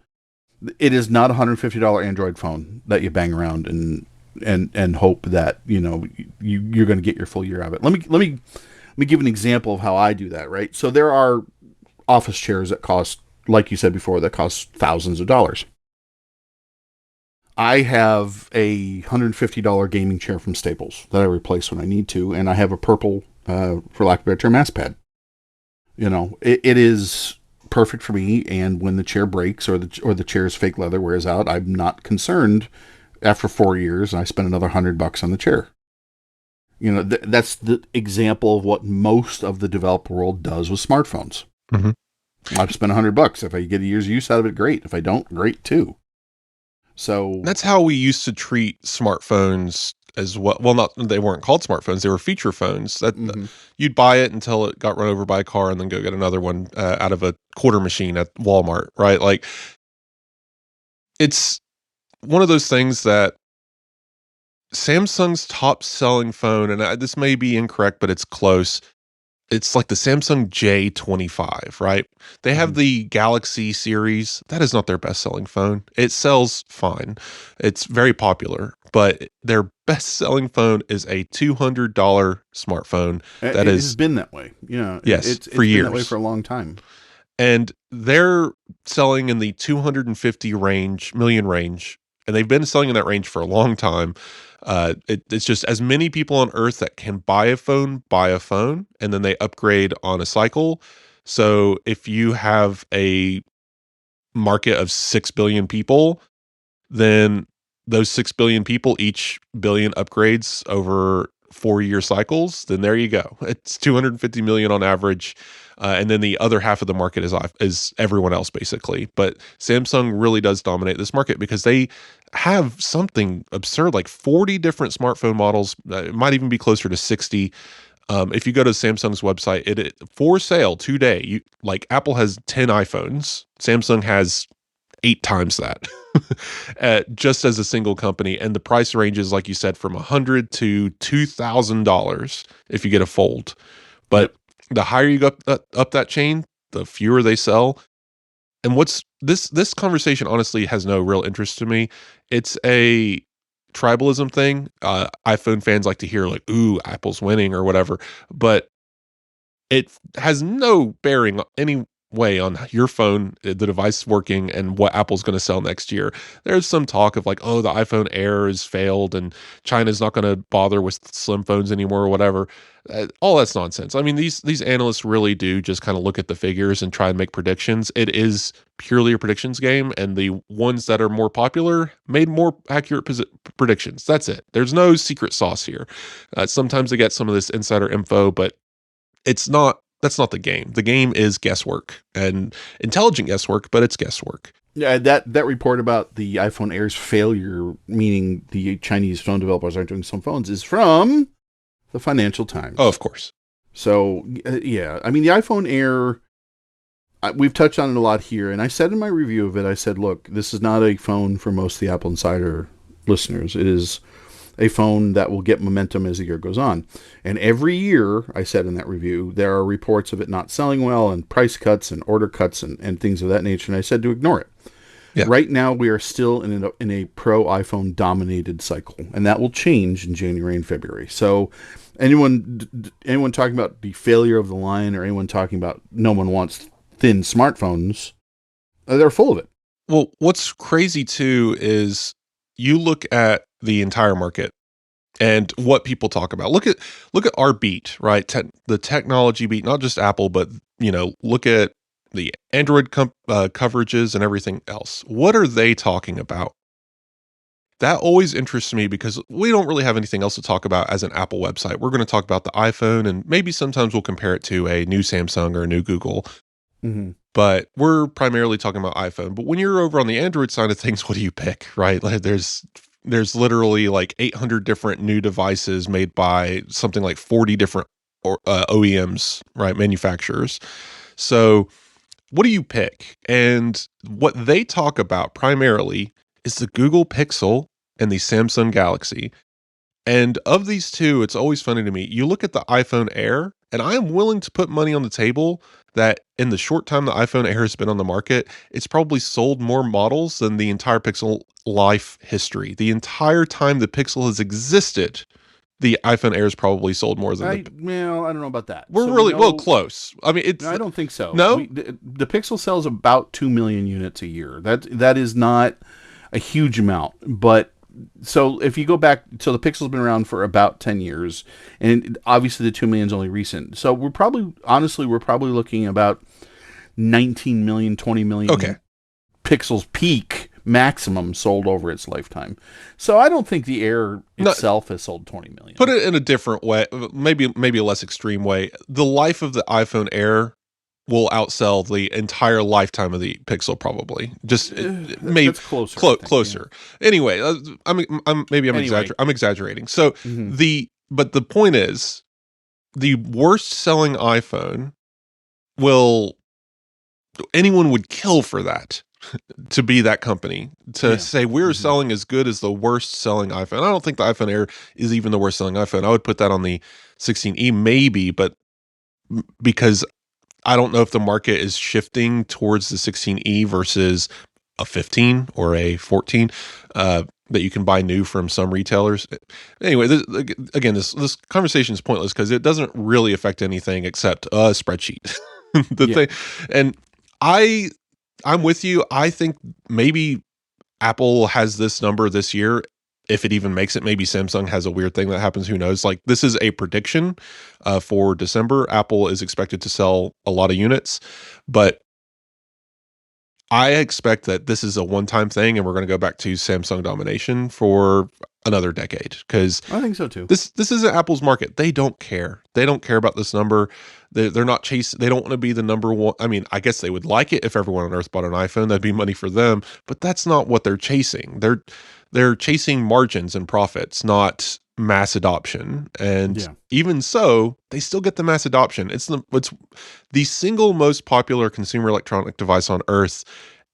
It is not a $150 Android phone that you bang around and hope that you're going to get your full year out of it. Let me give an example of how I do that. Right. So there are office chairs that cost, like you said before, that cost thousands of dollars. I have a $150 gaming chair from Staples that I replace when I need to, and I have a purple, for lack of a better term, mouse pad. It is perfect for me, and when the chair breaks or the chair's fake leather wears out, I'm not concerned after 4 years, and I spend another $100 on the chair. That's the example of what most of the developer world does with smartphones. Mm-hmm. I've spent $100. If I get a year's use out of it, great. If I don't, great too. So that's how we used to treat smartphones as well. Well, they weren't called smartphones; they were feature phones. That you'd buy it until it got run over by a car, and then go get another one out of a quarter machine at Walmart. Right? Like, it's one of those things that Samsung's top selling phone, and this may be incorrect, but it's close. It's like the Samsung J25, right? They have the Galaxy series. That is not their best-selling phone. It sells fine. It's very popular, but their best-selling phone is a $200 smartphone. It has been that way. Yes, it's for years. Been that way for a long time. And they're selling in the 250 million range, and they've been selling in that range for a long time. It's just as many people on Earth that can buy a phone, and then they upgrade on a cycle. So if you have a market of 6 billion people, then those 6 billion people, each billion upgrades over 4-year cycles, then there you go. It's 250 million on average. And then the other half of the market is everyone else, basically. But Samsung really does dominate this market because they have something absurd, like 40 different smartphone models. It might even be closer to 60. If you go to Samsung's website, it for sale today. Like Apple has 10 iPhones, Samsung has 8 times that, just as a single company. And the price ranges, like you said, from $100 to $2,000 if you get a Fold. But the higher you go up that chain, the fewer they sell. And what's this conversation honestly has no real interest to me. It's a tribalism thing. iPhone fans like to hear like, "Ooh, Apple's winning" or whatever, but it has no bearing any way on your phone, the device working, and what Apple's going to sell next year. There's some talk of like, oh, the iPhone Air has failed and China's not going to bother with slim phones anymore or whatever. All that's nonsense. I mean, these analysts really do just kind of look at the figures and try and make predictions. It is purely a predictions game, and the ones that are more popular made more accurate predictions. That's it. There's no secret sauce here. Sometimes they get some of this insider info, but that's not the game. The game is guesswork and intelligent guesswork, but it's guesswork. Yeah, that report about the iPhone Air's failure, meaning the Chinese phone developers aren't doing some phones, is from the Financial Times. Oh, of course. So, yeah. I mean, the iPhone Air, we've touched on it a lot here, and I said in my review of it, I said, look, this is not a phone for most of the AppleInsider listeners. It is a phone that will get momentum as the year goes on. And every year, I said in that review, there are reports of it not selling well and price cuts and order cuts and things of that nature. And I said to ignore it. Yeah. Right now, we are still in a pro iPhone dominated cycle, and that will change in January and February. So anyone talking about the failure of the line, or anyone talking about no one wants thin smartphones, they're full of it. Well, what's crazy too is you look at the entire market and what people talk about. Look at our beat, right? The technology beat, not just Apple, but look at the Android coverages and everything else. What are they talking about? That always interests me because we don't really have anything else to talk about as an Apple website. We're going to talk about the iPhone, and maybe sometimes we'll compare it to a new Samsung or a new Google. Mm-hmm. But we're primarily talking about iPhone. But when you're over on the Android side of things, what do you pick, right? Like there's literally like 800 different new devices made by something like 40 different OEMs, right? Manufacturers. So what do you pick? And what they talk about primarily is the Google Pixel and the Samsung Galaxy. And of these two, it's always funny to me. You look at the iPhone Air, and I am willing to put money on the table that in the short time the iPhone Air has been on the market, it's probably sold more models than the entire Pixel life history. The entire time the Pixel has existed, the iPhone Air has probably sold more than Well, I don't know about that. We're really close. I mean, it's No, I don't think so. No? The Pixel sells about 2 million units a year. That is not a huge amount, but so if you go back, so the Pixel's been around for about 10 years, and obviously the 2 million is only recent. So we're probably looking about 19 million, 20 million Pixels peak maximum sold over its lifetime. So I don't think the Air itself has sold 20 million. Put it in a different way, maybe a less extreme way. The life of the iPhone Air will outsell the entire lifetime of the Pixel, probably. Just maybe that's closer. Closer. Yeah. Anyway, I'm exaggerating. So but the point is, the worst selling iPhone anyone would kill for that. To be that company, to say we're selling as good as the worst selling iPhone. I don't think the iPhone Air is even the worst selling iPhone. I would put that on the 16E maybe, but because I don't know if the market is shifting towards the 16E versus a 15 or a 14 that you can buy new from some retailers. Anyway, this conversation is pointless because it doesn't really affect anything except a spreadsheet. Thing, and I'm with you. I think maybe Apple has this number this year, if it even makes it. Maybe Samsung has a weird thing that happens. Who knows? Like, this is a prediction for December. Apple is expected to sell a lot of units, but I expect that this is a one-time thing, and we're going to go back to Samsung domination for another decade. Because I think so too. This isn't Apple's market. They don't care. They don't care about this number. They're not chasing. They don't want to be the number one. I mean, I guess they would like it if everyone on Earth bought an iPhone. That'd be money for them. But that's not what they're chasing. They're chasing margins and profits, not mass adoption. And even so, they still get the mass adoption. It's the single most popular consumer electronic device on Earth.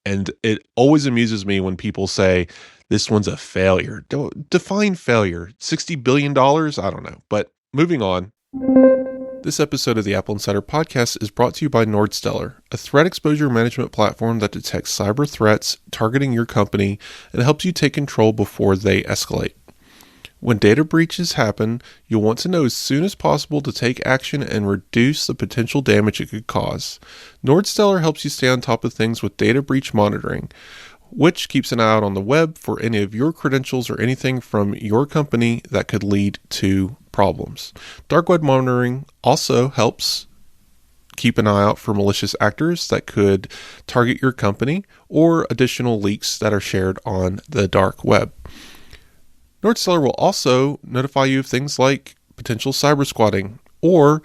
And it always amuses me when people say, this one's a failure. Don't define failure. $60 billion? I don't know. But moving on. This episode of the Apple Insider Podcast is brought to you by Nordstellar, a threat exposure management platform that detects cyber threats targeting your company and helps you take control before they escalate. When data breaches happen, you'll want to know as soon as possible to take action and reduce the potential damage it could cause. Nordstellar helps you stay on top of things with data breach monitoring, which keeps an eye out on the web for any of your credentials or anything from your company that could lead to problems. Dark web monitoring also helps keep an eye out for malicious actors that could target your company or additional leaks that are shared on the dark web. Nordstellar will also notify you of things like potential cyber squatting, or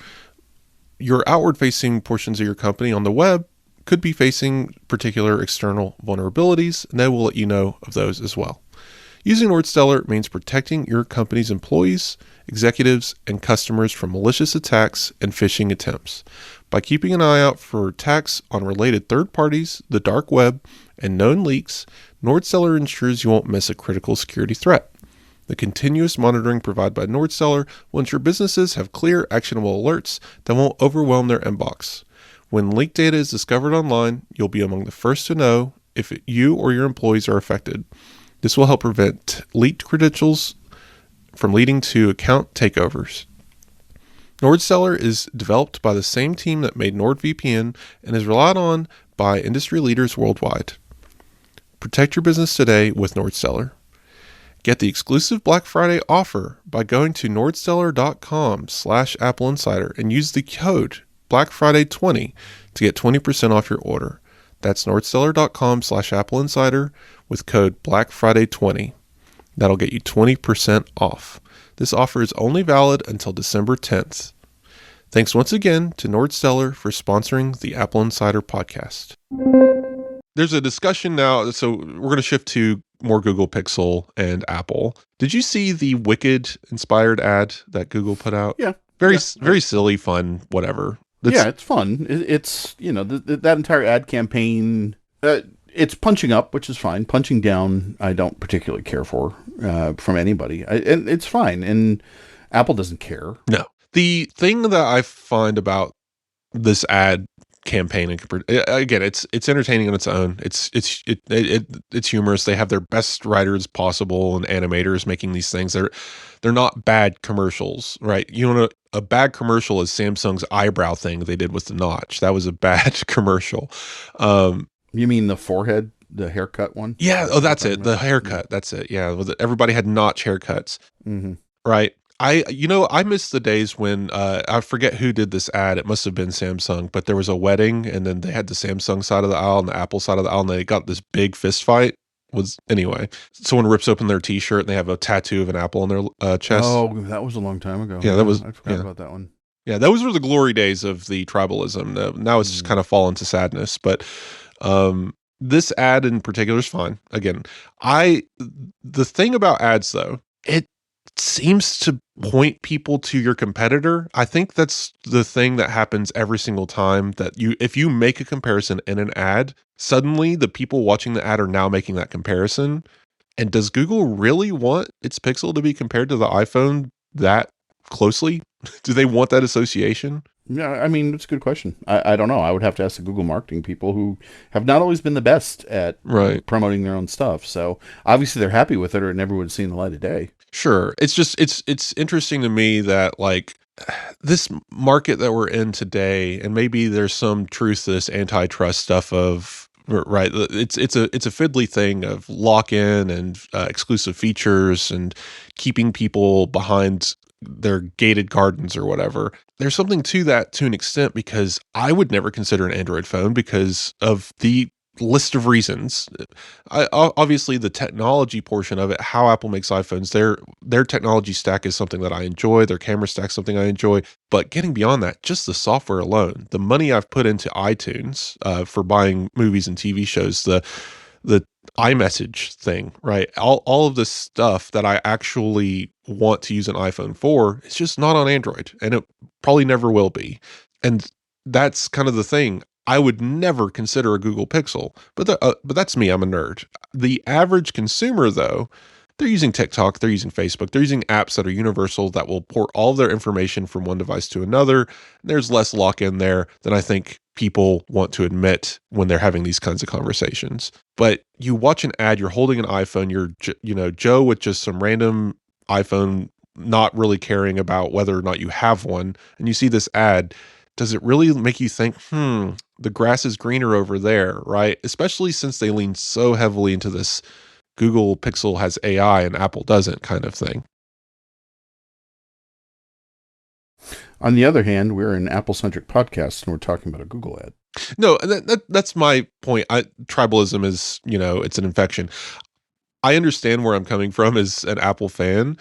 your outward-facing portions of your company on the web could be facing particular external vulnerabilities, and they will let you know of those as well. Using Nordstellar means protecting your company's employees, executives, and customers from malicious attacks and phishing attempts. By keeping an eye out for attacks on related third parties, the dark web, and known leaks, Nordstellar ensures you won't miss a critical security threat. The continuous monitoring provided by Nordstellar will ensure businesses have clear, actionable alerts that won't overwhelm their inbox. When leaked data is discovered online, you'll be among the first to know if you or your employees are affected. This will help prevent leaked credentials from leading to account takeovers. Nordstellar is developed by the same team that made NordVPN and is relied on by industry leaders worldwide. Protect your business today with Nordstellar. Get the exclusive Black Friday offer by going to nordstellar.com/AppleInsider and use the code BlackFriday20 to get 20% off your order. That's nordstellar.com/AppleInsider with code BlackFriday20. That'll get you 20% off. This offer is only valid until December 10th. Thanks once again to Nordstellar for sponsoring the Apple Insider podcast. There's a discussion now, so we're going to shift to more Google Pixel and Apple. Did you see the Wicked-inspired ad that Google put out? Yeah. Very silly, fun, whatever. It's fun. It's, that entire ad campaign, it's punching up, which is fine. Punching down, I don't particularly care for from anybody. And it's fine. And Apple doesn't care. No. The thing that I find about this ad campaign, again, it's entertaining on its own. It's humorous. They have their best writers possible and animators making these things. They're not bad commercials, right? You know, a bad commercial is Samsung's eyebrow thing they did with the notch. That was a bad commercial. You mean the forehead, the haircut one? Yeah. Oh, that's it. The haircut. That's it. Yeah. Everybody had notch haircuts, right? I miss the days when, I forget who did this ad. It must have been Samsung, but there was a wedding and then they had the Samsung side of the aisle and the Apple side of the aisle, and they got this big fist fight. Anyway, someone rips open their t-shirt and they have a tattoo of an apple on their chest. Oh, that was a long time ago. Yeah, I forgot about that one. Yeah, those were the glory days of the tribalism. Now it's just kind of fallen to sadness, but this ad in particular is fine. Again, the thing about ads though, it seems to point people to your competitor. I think that's the thing that happens every single time, that if you make a comparison in an ad, suddenly the people watching the ad are now making that comparison. And does Google really want its Pixel to be compared to the iPhone that closely? Do they want that association? Yeah, I mean, it's a good question. I don't know. I would have to ask the Google marketing people, who have not always been the best at promoting their own stuff. So obviously they're happy with it, or it never would have seen the light of day. Sure. It's just, it's interesting to me that like this market that we're in today, and maybe there's some truth to this antitrust stuff of, right. It's a fiddly thing of lock-in and exclusive features and keeping people behind their gated gardens or whatever. There's something to that to an extent, because I would never consider an Android phone because of the list of reasons. Obviously the technology portion of it, how Apple makes iPhones, their technology stack is something that I enjoy. Their camera stack is something I enjoy. But getting beyond that, just the software alone, the money I've put into iTunes for buying movies and TV shows, the iMessage thing, right? All of this stuff that I actually want to use an iPhone for, it's just not on Android, and it probably never will be. And that's kind of the thing. I would never consider a Google Pixel, but that's me. I'm a nerd. The average consumer, though, they're using TikTok, they're using Facebook, they're using apps that are universal that will port all of their information from one device to another. There's less lock-in there than I think people want to admit when they're having these kinds of conversations. But you watch an ad, you're holding an iPhone, you're Joe with just some random iPhone, not really caring about whether or not you have one, and you see this ad. Does it really make you think, the grass is greener over there, right? Especially since they lean so heavily into this Google Pixel has AI and Apple doesn't kind of thing. On the other hand, we're an Apple-centric podcast and we're talking about a Google ad. No, that's my point. Tribalism is, it's an infection. I understand where I'm coming from as an Apple fan,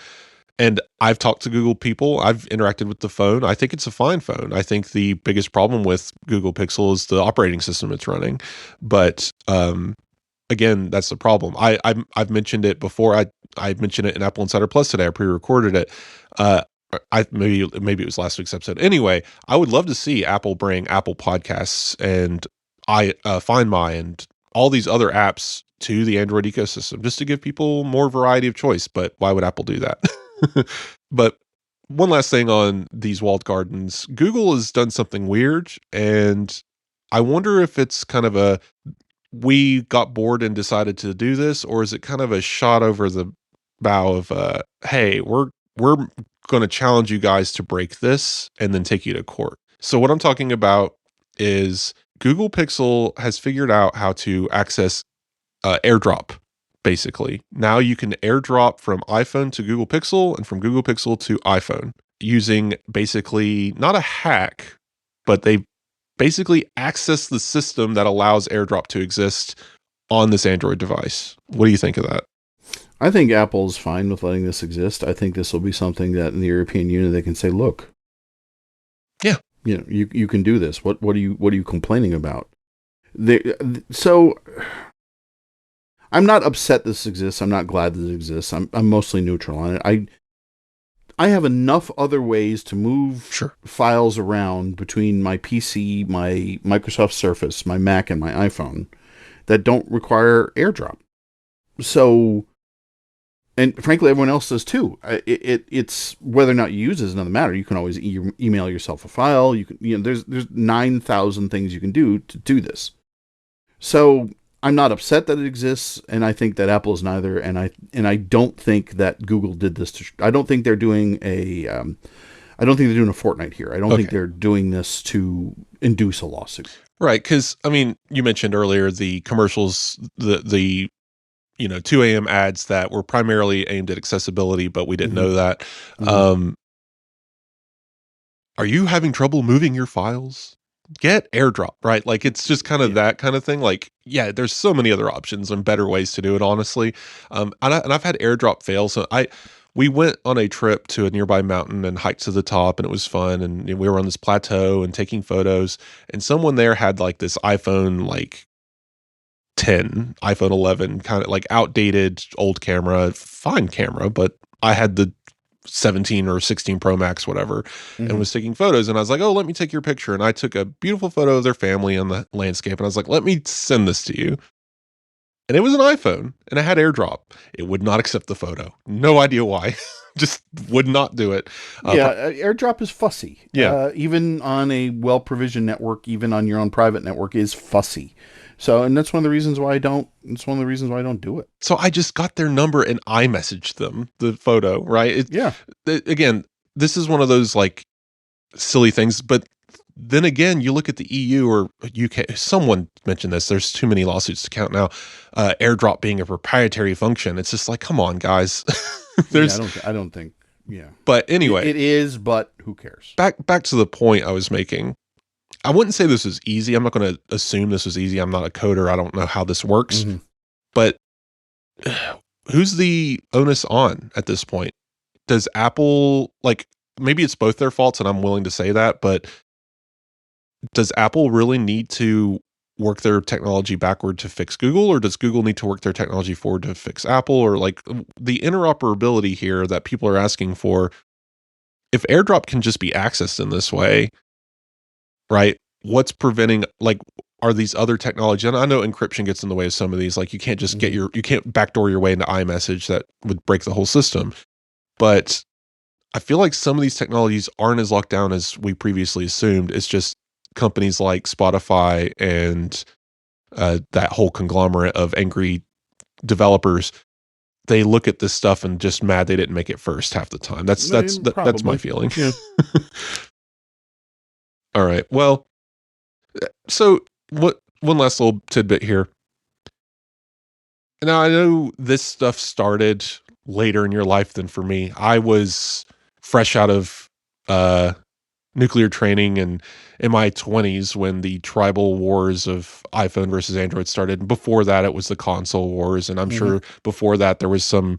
and I've talked to Google people. I've interacted with the phone. I think it's a fine phone. I think the biggest problem with Google Pixel is the operating system it's running. But again, that's the problem. I've mentioned it before. I mentioned it in Apple Insider Plus today. I pre-recorded it. Maybe it was last week's episode. Anyway, I would love to see Apple bring Apple Podcasts and Find My and all these other apps to the Android ecosystem, just to give people more variety of choice. But why would Apple do that? But one last thing on these walled gardens, Google has done something weird, and I wonder if it's kind of we got bored and decided to do this, or is it kind of a shot over the bow of hey, we're going to challenge you guys to break this and then take you to court. So what I'm talking about is Google Pixel has figured out how to access AirDrop. Basically, now you can AirDrop from iPhone to Google Pixel and from Google Pixel to iPhone using basically not a hack, but they basically access the system that allows AirDrop to exist on this Android device. What do you think of that? I think Apple's fine with letting this exist. I think this will be something that in the European Union they can say, look, Yeah. You can do this. What are you complaining about? So I'm not upset this exists. I'm not glad this exists. I'm mostly neutral on it. I have enough other ways to move files around between my PC, my Microsoft Surface, my Mac, and my iPhone that don't require AirDrop. So, and frankly, everyone else does too. It's whether or not you use it is another matter. You can always email yourself a file. You can, there's 9,000 things you can do to do this. So I'm not upset that it exists, and I think that Apple is neither. And I don't think that Google did this. I don't think they're doing a. I don't think they're doing a Fortnite here. I don't think they're doing this to induce a lawsuit. Right, because I mean, you mentioned earlier the commercials, the 2 a.m. ads that were primarily aimed at accessibility, but we didn't know that. Are you having trouble moving your files? Get AirDrop, right? Like, it's just kind of that kind of thing. Like, yeah, there's so many other options and better ways to do it, honestly. And I've had AirDrop fail. So we went on a trip to a nearby mountain and hiked to the top, and it was fun. And we were on this plateau and taking photos. And someone there had like this iPhone, like 10, iPhone 11, kind of like outdated old camera, fine camera, but I had the 17 or 16 Pro Max, whatever, and was taking photos. And I was like, oh, let me take your picture. And I took a beautiful photo of their family on the landscape. And I was like, let me send this to you. And it was an iPhone and it had AirDrop. It would not accept the photo. No idea why. Just would not do it. AirDrop is fussy. Yeah. Even on a well-provisioned network, even on your own private network, is fussy. So, and that's one of the reasons why I don't. It's one of the reasons why I don't do it. So I just got their number and I messaged them the photo. Right? Again, this is one of those like silly things. But then again, you look at the EU or UK. Someone mentioned this. There's too many lawsuits to count now. AirDrop being a proprietary function. It's just like, come on, guys. I don't think. Yeah. But anyway, it is. But who cares? Back to the point I was making. I wouldn't say this is easy. I'm not going to assume this is easy. I'm not a coder. I don't know how this works. But who's the onus on at this point? Does Apple, like, maybe it's both their faults, and I'm willing to say that, but does Apple really need to work their technology backward to fix Google, or does Google need to work their technology forward to fix Apple? Or like the interoperability here that people are asking for, if AirDrop can just be accessed in this way, right? What's preventing, like, are these other technologies? And I know encryption gets in the way of some of these. Like, you can't just you can't backdoor your way into iMessage. That would break the whole system. But I feel like some of these technologies aren't as locked down as we previously assumed. It's just companies like Spotify and that whole conglomerate of angry developers. They look at this stuff and just mad they didn't make it first half the time. That's my feeling. Yeah. All right. Well, so one last little tidbit here. Now, I know this stuff started later in your life than for me. I was fresh out of nuclear training and in my 20s when the tribal wars of iPhone versus Android started. Before that, it was the console wars. And I'm sure before that, there was some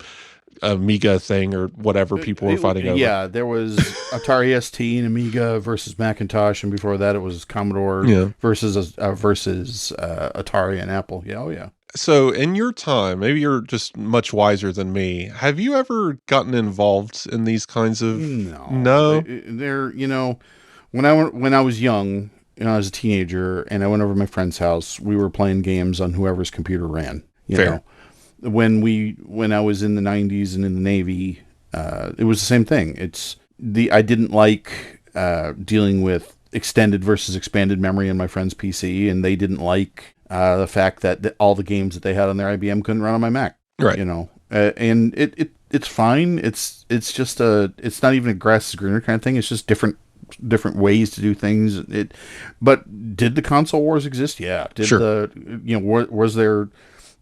Amiga thing or whatever people were fighting over. Yeah, there was Atari ST and Amiga versus Macintosh, and before that it was Commodore versus Atari and Apple. Yeah, oh yeah. So in your time, maybe you're just much wiser than me. Have you ever gotten involved in these kinds of? No. They're when I was young, I was a teenager, and I went over to my friend's house. We were playing games on whoever's computer ran. Fair. When I was in the 90s and in the Navy, it was the same thing. I didn't like dealing with extended versus expanded memory on my friend's PC, and they didn't like the fact that all the games that they had on their IBM couldn't run on my Mac. Right. And it's fine. It's just it's not even a grass is greener kind of thing. It's just different ways to do things. But did the console wars exist? Yeah. Was there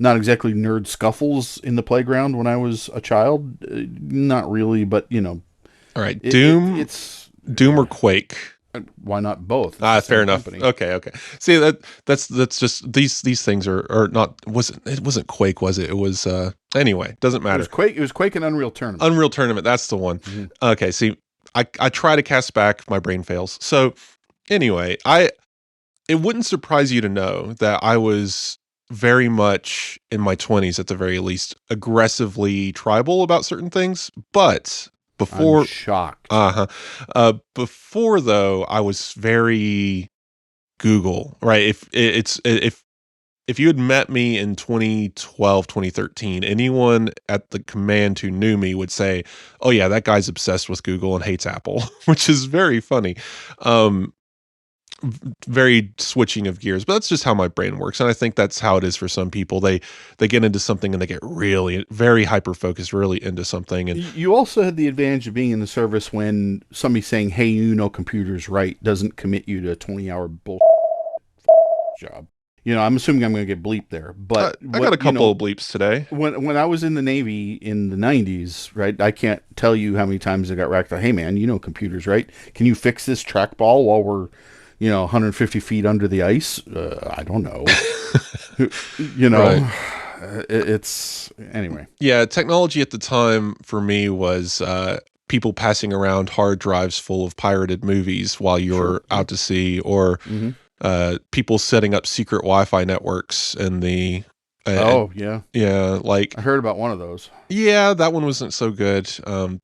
not exactly nerd scuffles in the playground when I was a child? Not really, but All right, Doom or Quake? Why not both? Fair enough. Company. Okay. See, that's just these things are not. It wasn't Quake, was it? It was anyway. Doesn't matter. It was Quake and Unreal Tournament. Unreal Tournament. That's the one. Okay. See, I try to cast back, my brain fails. So anyway, it wouldn't surprise you to know that I was very much in my 20s, at the very least, aggressively tribal about certain things. But I'm before, shocked. before though, I was very Google, right? If you had met me in 2012, 2013, anyone at the command who knew me would say, "Oh yeah, that guy's obsessed with Google and hates Apple," which is very funny. Um, very switching of gears, but that's just how my brain works, and I think that's how it is for some people. They get into something and they get really very hyper focused, really into something, and You also had the advantage of being in the service when somebody saying, "Hey, you know computers, right?" doesn't commit you to a 20-hour bull job. I'm assuming I'm going to get bleeped there, but I got a couple of bleeps today. When I was in the Navy in the 90s, right? I can't tell you how many times I got racked. Hey, man, you know computers, right? Can you fix this trackball while we're 150 feet under the ice? I don't know. Right. It's anyway. Yeah, technology at the time for me was people passing around hard drives full of pirated movies while you're out to sea, or Mm-hmm. People setting up secret Wi-Fi networks in the. Yeah. Like I heard about one of those. yeah, that one wasn't so good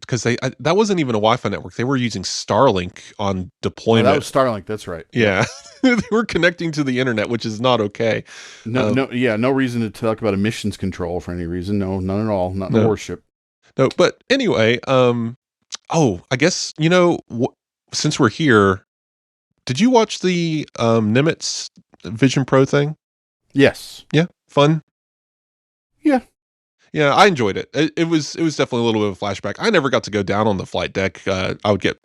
because that wasn't even a Wi-Fi network. They were using Starlink on deployment. Oh, that was Starlink. That's right. Yeah, they were connecting to the internet, which is not okay. No reason to talk about emissions control for any reason. No, none at all. Not in a warship. No, but anyway, I guess since we're here, did you watch the Nimitz Vision Pro thing? Yes. Yeah, fun. Yeah. Yeah, I enjoyed it. It was definitely a little bit of a flashback. I never got to go down on the flight deck. I would get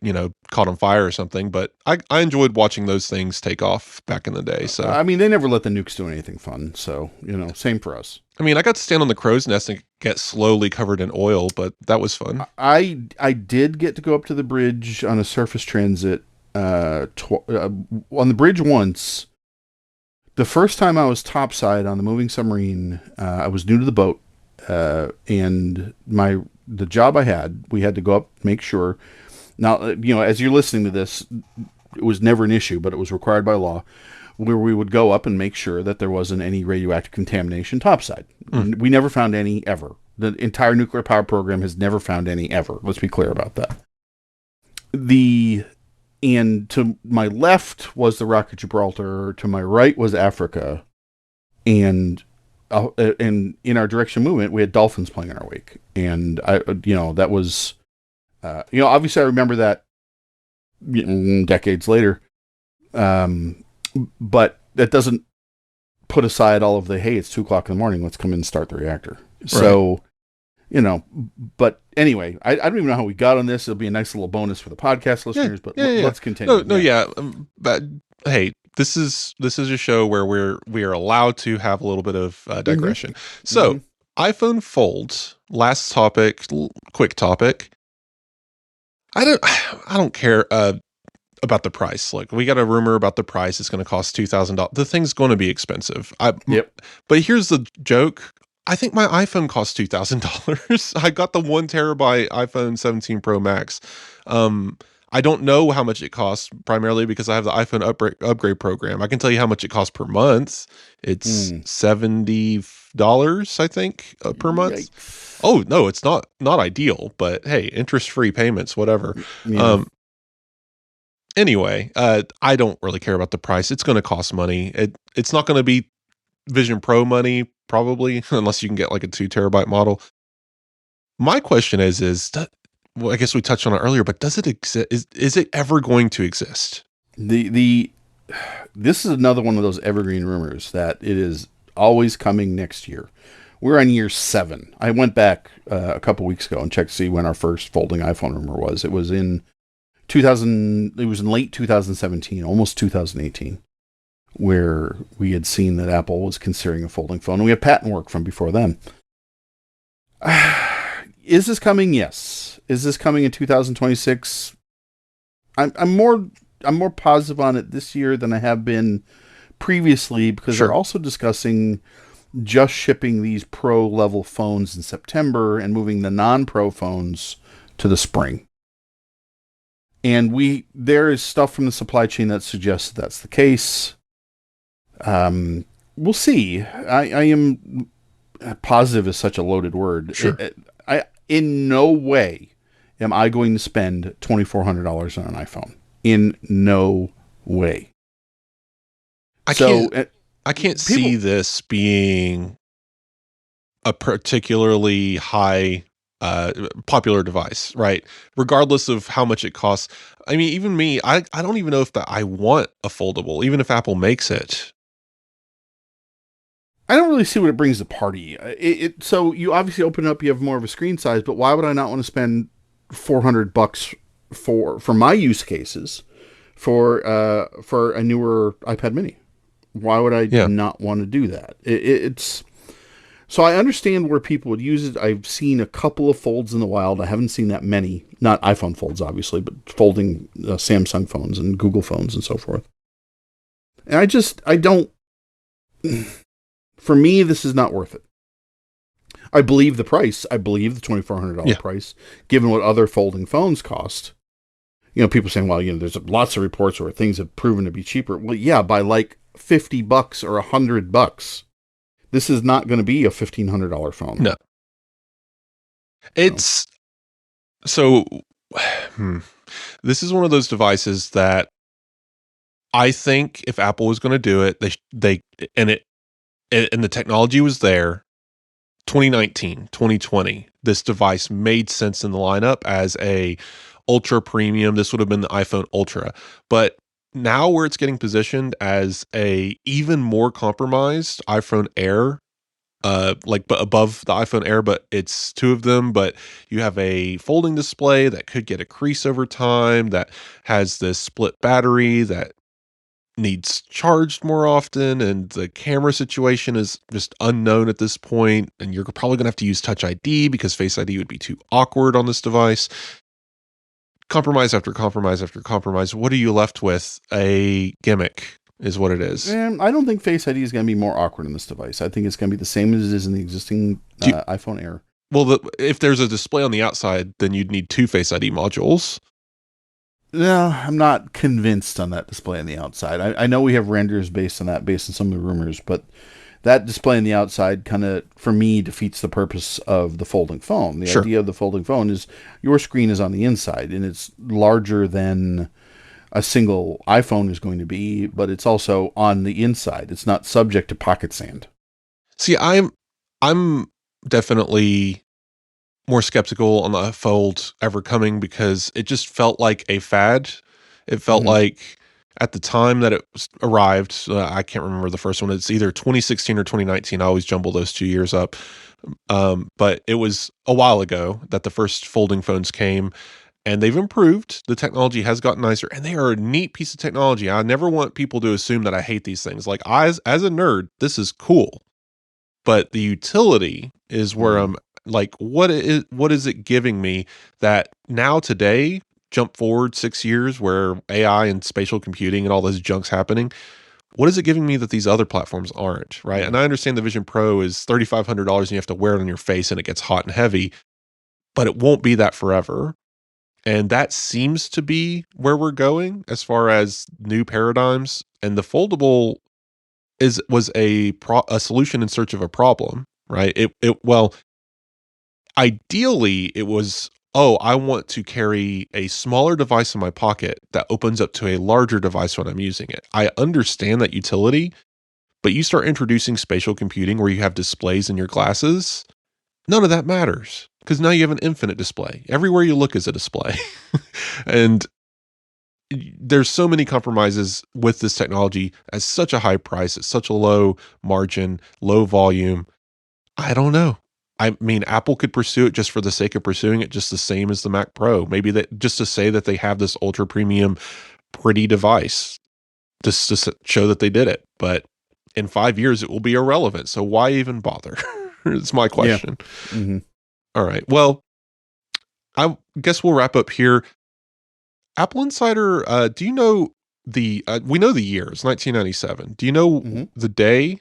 caught on fire or something, but I enjoyed watching those things take off back in the day. So I mean, they never let the nukes do anything fun. So same for us. I mean, I got to stand on the crow's nest and get slowly covered in oil, but that was fun. I did get to go up to the bridge on a surface transit on the bridge once. The first time I was topside on the moving submarine, I was new to the boat, and the job I had, we had to go up, make sure. Now, as you're listening to this, it was never an issue, but it was required by law, where we would go up and make sure that there wasn't any radioactive contamination topside. We never found any ever. The entire nuclear power program has never found any ever. Let's be clear about that. And to my left was the Rock of Gibraltar. To my right was Africa. And in our direction movement, we had dolphins playing in our wake. And that was, obviously I remember that decades later. But that doesn't put aside all of the, hey, it's 2:00 in the morning, let's come in and start the reactor. Right. So, but anyway, I don't even know how we got on this. It'll be a nice little bonus for the podcast listeners, but let's continue. But hey, this is a show where we are allowed to have a little bit of digression. Mm-hmm. So, iPhone Fold, last topic, quick topic. I don't care about the price. Like, we got a rumor about the price. It's going to cost $2,000. The thing's going to be expensive. But here's the joke. I think my iPhone cost $2,000. I got the 1 terabyte iPhone 17 Pro Max. I don't know how much it costs, primarily because I have the iPhone upgrade program. I can tell you how much it costs per month. It's $70, I think, per month. Yikes. Oh no, it's not ideal, but hey, interest-free payments, whatever. Yeah. Anyway, I don't really care about the price. It's going to cost money. It's not going to be Vision Pro money, probably, unless you can get like a 2 terabyte model. My question is well, I guess we touched on it earlier, but does it exist? Is it ever going to exist? This is another one of those evergreen rumors that it is always coming next year. We're on year 7. I went back a couple weeks ago and checked to see when our first folding iPhone rumor was. It was in 2000. It was in late 2017, almost 2018, where we had seen that Apple was considering a folding phone. And we have patent work from before then. Is this coming? Yes. Is this coming in 2026? I'm more positive on it this year than I have been previously, because they're also discussing just shipping these pro level phones in September and moving the non-pro phones to the spring. And there is stuff from the supply chain that suggests that's the case. We'll see. I am positive is such a loaded word. Sure. I in no way am I going to spend $2,400 on an iPhone. In no way. I can't see this being a particularly high popular device, right? Regardless of how much it costs. I mean, even me, I don't even know if I want a foldable, even if Apple makes it. I don't really see what it brings to the party. So you obviously open it up, you have more of a screen size, but why would I not want to spend $400 for my use cases for a newer iPad Mini? Why would I not want to do that? It's so I understand where people would use it. I've seen a couple of folds in the wild. I haven't seen that many, not iPhone folds, obviously, but folding Samsung phones and Google phones and so forth. And I don't. For me, this is not worth it. I believe the price. I believe the $2,400 price, given what other folding phones cost. You know, people saying, well, there's lots of reports where things have proven to be cheaper. Well, yeah, by like $50 or $100. This is not going to be a $1,500 phone. No. It's so. This is one of those devices that I think if Apple was going to do it, and the technology was there. 2019, 2020, this device made sense in the lineup as a ultra premium. This would have been the iPhone Ultra, but now where it's getting positioned as a even more compromised iPhone Air, but above the iPhone Air, but it's two of them, but you have a folding display that could get a crease over time, that has this split battery that needs charged more often, and the camera situation is just unknown at this point, and you're probably going to have to use Touch ID because Face ID would be too awkward on this device. Compromise after compromise after compromise. What are you left with? A gimmick is what it is. I don't think Face ID is going to be more awkward in this device. I think it's going to be the same as it is in the existing iPhone Air. Well, if there's a display on the outside, then you'd need two Face ID modules. No, I'm not convinced on that display on the outside. I know we have renders based on some of the rumors, but that display on the outside kind of, for me, defeats the purpose of the folding phone. The idea of the folding phone is your screen is on the inside, and it's larger than a single iPhone is going to be, but it's also on the inside. It's not subject to pocket sand. See, I'm definitely more skeptical on the fold ever coming because it just felt like a fad. It felt like at the time that it arrived, I can't remember the first one. It's either 2016 or 2019. I always jumble those 2 years up. But it was a while ago that the first folding phones came, and they've improved. The technology has gotten nicer, and they are a neat piece of technology. I never want people to assume that I hate these things. Like, as a nerd, this is cool. But the utility is where I'm like, what is it giving me that now today, jump forward 6 years where AI and spatial computing and all this junk's happening, what is it giving me that these other platforms aren't, right? And I understand the Vision Pro is $3,500 and you have to wear it on your face and it gets hot and heavy, but it won't be that forever. And that seems to be where we're going as far as new paradigms. And the foldable was a solution in search of a problem, right? Well, ideally it was, I want to carry a smaller device in my pocket that opens up to a larger device when I'm using it. I understand that utility, but you start introducing spatial computing where you have displays in your glasses, none of that matters because now you have an infinite display. Everywhere you look is a display. And there's so many compromises with this technology at such a high price, at such a low margin, low volume. I don't know. I mean, Apple could pursue it just for the sake of pursuing it, just the same as the Mac Pro. Maybe that just to say that they have this ultra premium, pretty device, just to show that they did it. But in 5 years, it will be irrelevant. So why even bother? It's my question. Yeah. Mm-hmm. All right. Well, I guess we'll wrap up here. Apple Insider, do you know we know the year, it's 1997. Do you know the day?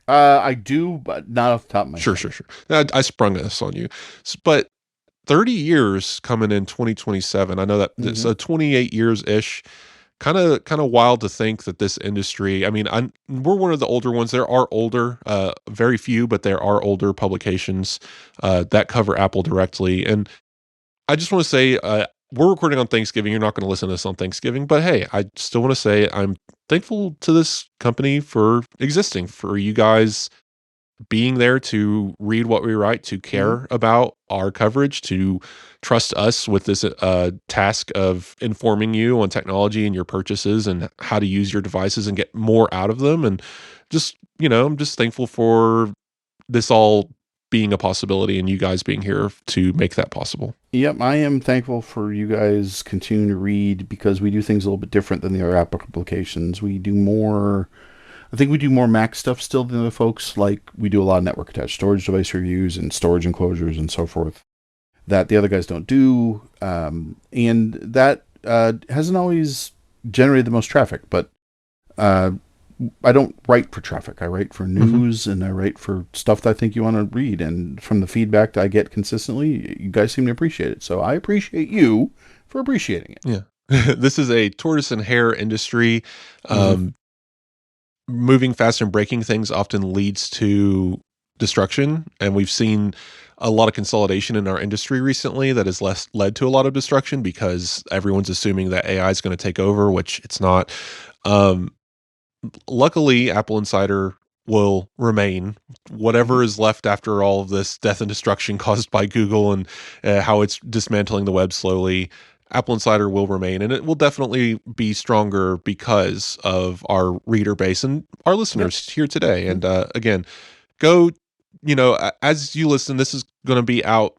I do, but not off the top of my head. Sure. I sprung this on you. But 30 years coming in 2027. I know that it's 28 years-ish. Kind of wild to think that this industry, I mean, we're one of the older ones. There are older, very few, but there are older publications that cover Apple directly. And I just want to say, we're recording on Thanksgiving. You're not going to listen to this on Thanksgiving, but hey, I still want to say I'm thankful to this company for existing, for you guys being there to read what we write, to care about our coverage, to trust us with this task of informing you on technology and your purchases and how to use your devices and get more out of them. And just, I'm just thankful for this all being a possibility and you guys being here to make that possible. Yep, I am thankful for you guys continuing to read, because we do things a little bit different than the other Apple publications. I think we do more Mac stuff still than other folks. Like, we do a lot of network attached storage device reviews and storage enclosures and so forth that the other guys don't do. And that hasn't always generated the most traffic, but I don't write for traffic. I write for news and I write for stuff that I think you want to read. And from the feedback that I get consistently, you guys seem to appreciate it. So I appreciate you for appreciating it. Yeah. This is a tortoise and hare industry. Moving fast and breaking things often leads to destruction. And we've seen a lot of consolidation in our industry recently that has led to a lot of destruction because everyone's assuming that AI is going to take over, which it's not. Luckily, Apple Insider will remain. Whatever is left after all of this death and destruction caused by Google and how it's dismantling the web slowly, Apple Insider will remain, and it will definitely be stronger because of our reader base and our listeners here today. And again, go, as you listen, this is going to be out,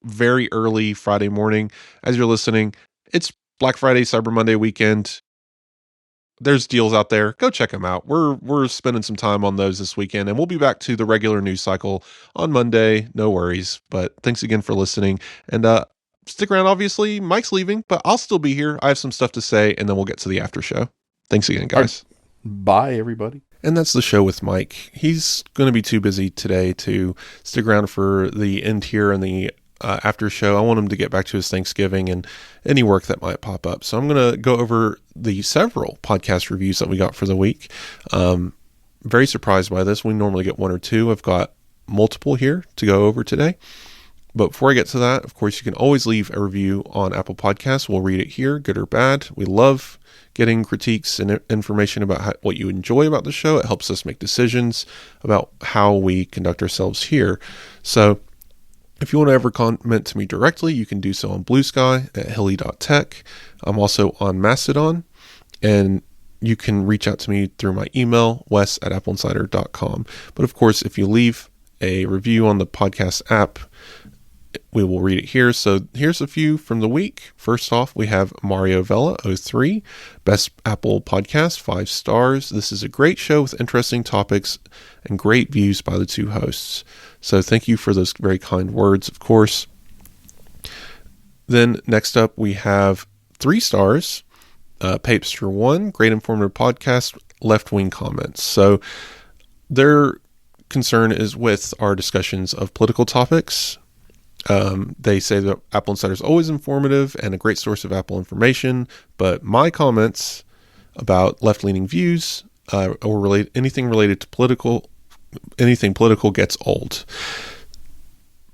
very early Friday morning. As you're listening, it's Black Friday, Cyber Monday weekend. There's deals out there. Go check them out. We're spending some time on those this weekend, and we'll be back to the regular news cycle on Monday. No worries. But thanks again for listening. And stick around. Obviously, Mike's leaving, but I'll still be here. I have some stuff to say, and then we'll get to the after show. Thanks again, guys. Bye, everybody. And that's the show with Mike. He's going to be too busy today to stick around for the end here and the after show. I want him to get back to his Thanksgiving and any work that might pop up. So I'm going to go over the several podcast reviews that we got for the week. Very surprised by this. We normally get one or two. I've got multiple here to go over today. But before I get to that, of course, you can always leave a review on Apple Podcasts. We'll read it here, good or bad. We love getting critiques and information about what you enjoy about the show. It helps us make decisions about how we conduct ourselves here. So if you want to ever comment to me directly, you can do so on Blue Sky at hilly.tech. I'm also on Mastodon, and you can reach out to me through my email, wes@appleinsider.com. But of course, if you leave a review on the podcast app, we will read it here. So here's a few from the week. First off, we have Mario Vella 03, Best Apple Podcast, 5 stars. This is a great show with interesting topics and great views by the two hosts. So thank you for those very kind words, of course. Then next up, we have 3 stars. Papester 1, great informative podcast, left-wing comments. So their concern is with our discussions of political topics. They say that Apple Insider is always informative and a great source of Apple information, but my comments about left-leaning views or anything related to anything political gets old.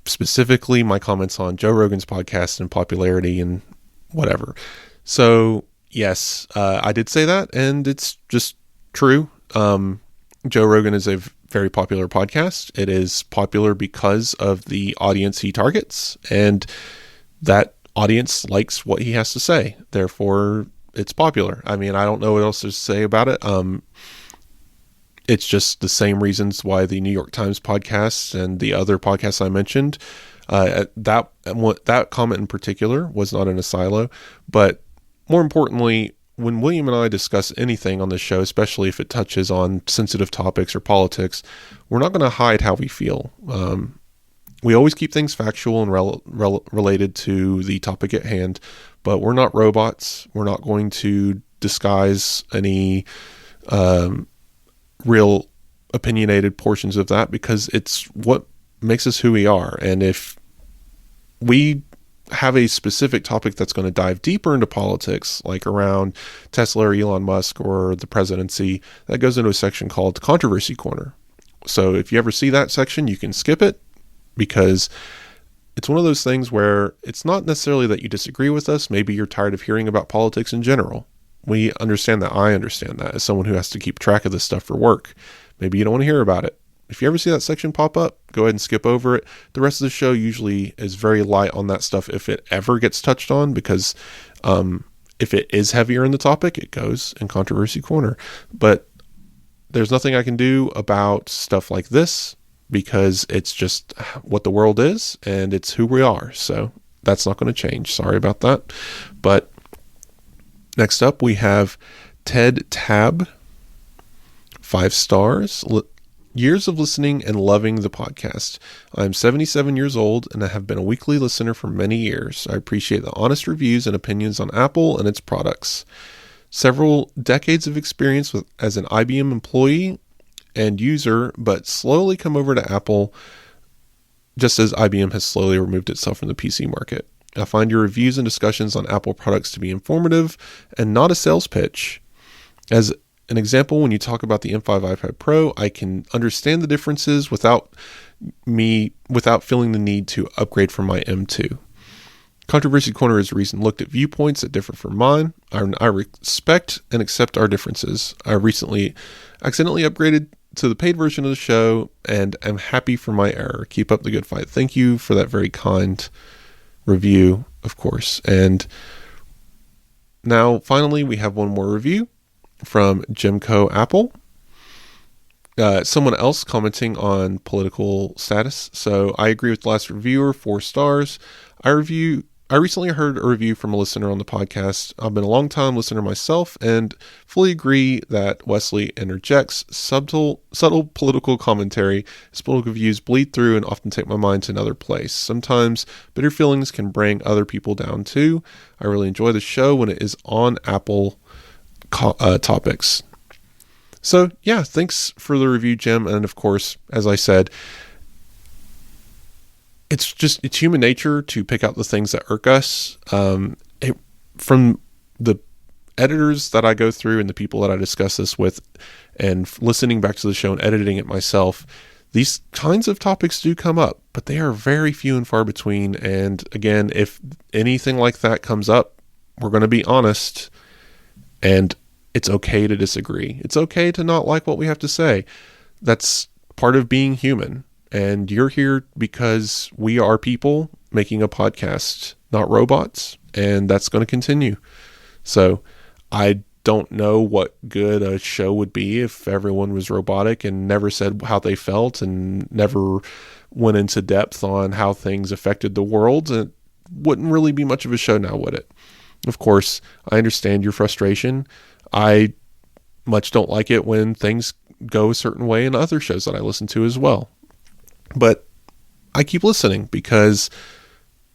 Specifically, my comments on Joe Rogan's podcast and popularity and whatever. So yes, I did say that, and it's just true. Joe Rogan is a very popular podcast. It is popular because of the audience he targets, and that audience likes what he has to say. Therefore, it's popular. I mean, I don't know what else to say about it. It's just the same reasons why the New York Times podcast and the other podcasts I mentioned, that comment in particular was not in a silo. But more importantly, when William and I discuss anything on this show, especially if it touches on sensitive topics or politics, we're not going to hide how we feel. We always keep things factual and related to the topic at hand, but we're not robots. We're not going to disguise any real opinionated portions of that, because it's what makes us who we are. And if we have a specific topic that's going to dive deeper into politics, like around Tesla or Elon Musk or the presidency, that goes into a section called Controversy Corner. So if you ever see that section, you can skip it, because it's one of those things where it's not necessarily that you disagree with us. Maybe you're tired of hearing about politics in general. We understand that. I understand that as someone who has to keep track of this stuff for work. Maybe you don't want to hear about it. If you ever see that section pop up, go ahead and skip over it. The rest of the show usually is very light on that stuff if it ever gets touched on, because if it is heavier in the topic, it goes in Controversy Corner. But there's nothing I can do about stuff like this, because it's just what the world is and it's who we are. So that's not going to change. Sorry about that. But next up, we have Ted Tab, 5 stars. Years of listening and loving the podcast. I'm 77 years old and I have been a weekly listener for many years. I appreciate the honest reviews and opinions on Apple and its products. Several decades of experience as an IBM employee and user, but slowly come over to Apple, just as IBM has slowly removed itself from the PC market. I find your reviews and discussions on Apple products to be informative and not a sales pitch. As an example, when you talk about the M5 iPad Pro, I can understand the differences without feeling the need to upgrade from my M2. Controversy Corner is a reason looked at viewpoints that differ from mine. I respect and accept our differences. I recently accidentally upgraded to the paid version of the show and am happy for my error. Keep up the good fight. Thank you for that very kind review, of course. And now, finally, we have one more review from Jimco Apple. Someone else commenting on political status. So I agree with the last reviewer, 4 stars. I recently heard a review from a listener on the podcast. I've been a long time listener myself and fully agree that Wesley interjects subtle political commentary. His political views bleed through and often take my mind to another place. Sometimes bitter feelings can bring other people down too. I really enjoy the show when it is on Apple topics. So yeah, thanks for the review, Jim. And of course, as I said, it's human nature to pick out the things that irk us. From the editors that I go through and the people that I discuss this with, and listening back to the show and editing it myself, these kinds of topics do come up, but they are very few and far between. And again, if anything like that comes up, we're going to be honest, and it's okay to disagree. It's okay to not like what we have to say. That's part of being human. And you're here because we are people making a podcast, not robots. And that's going to continue. So I don't know what good a show would be if everyone was robotic and never said how they felt and never went into depth on how things affected the world. It wouldn't really be much of a show now, would it? Of course, I understand your frustration. I much don't like it when things go a certain way in other shows that I listen to as well. But I keep listening because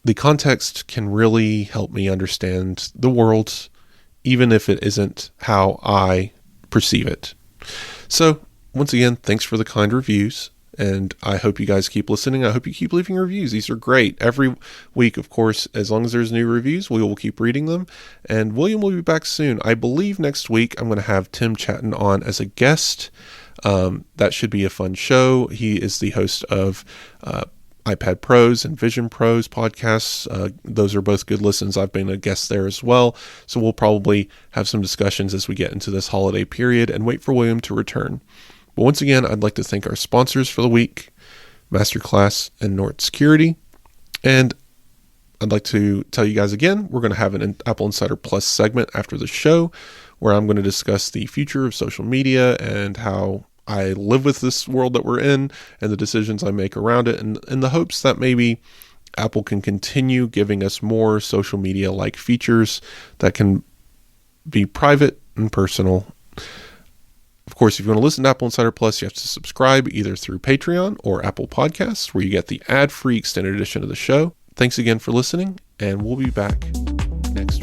the context can really help me understand the world, even if it isn't how I perceive it. So, once again, thanks for the kind reviews, and I hope you guys keep listening. I hope you keep leaving reviews. These are great. Every week, of course, as long as there's new reviews, we will keep reading them, and William will be back soon. I believe next week I'm going to have Tim Chatton on as a guest. That should be a fun show. He is the host of iPad Pros and Vision Pros podcasts. Those are both good listens. I've been a guest there as well. So we'll probably have some discussions as we get into this holiday period and wait for William to return. But once again, I'd like to thank our sponsors for the week, Masterclass and Nort Security. And I'd like to tell you guys again, we're going to have an Apple Insider Plus segment after the show where I'm going to discuss the future of social media and how I live with this world that we're in and the decisions I make around it, and in the hopes that maybe Apple can continue giving us more social media-like features that can be private and personal. Of course, if you want to listen to Apple Insider Plus, you have to subscribe either through Patreon or Apple Podcasts, where you get the ad-free extended edition of the show. Thanks again for listening, and we'll be back next week.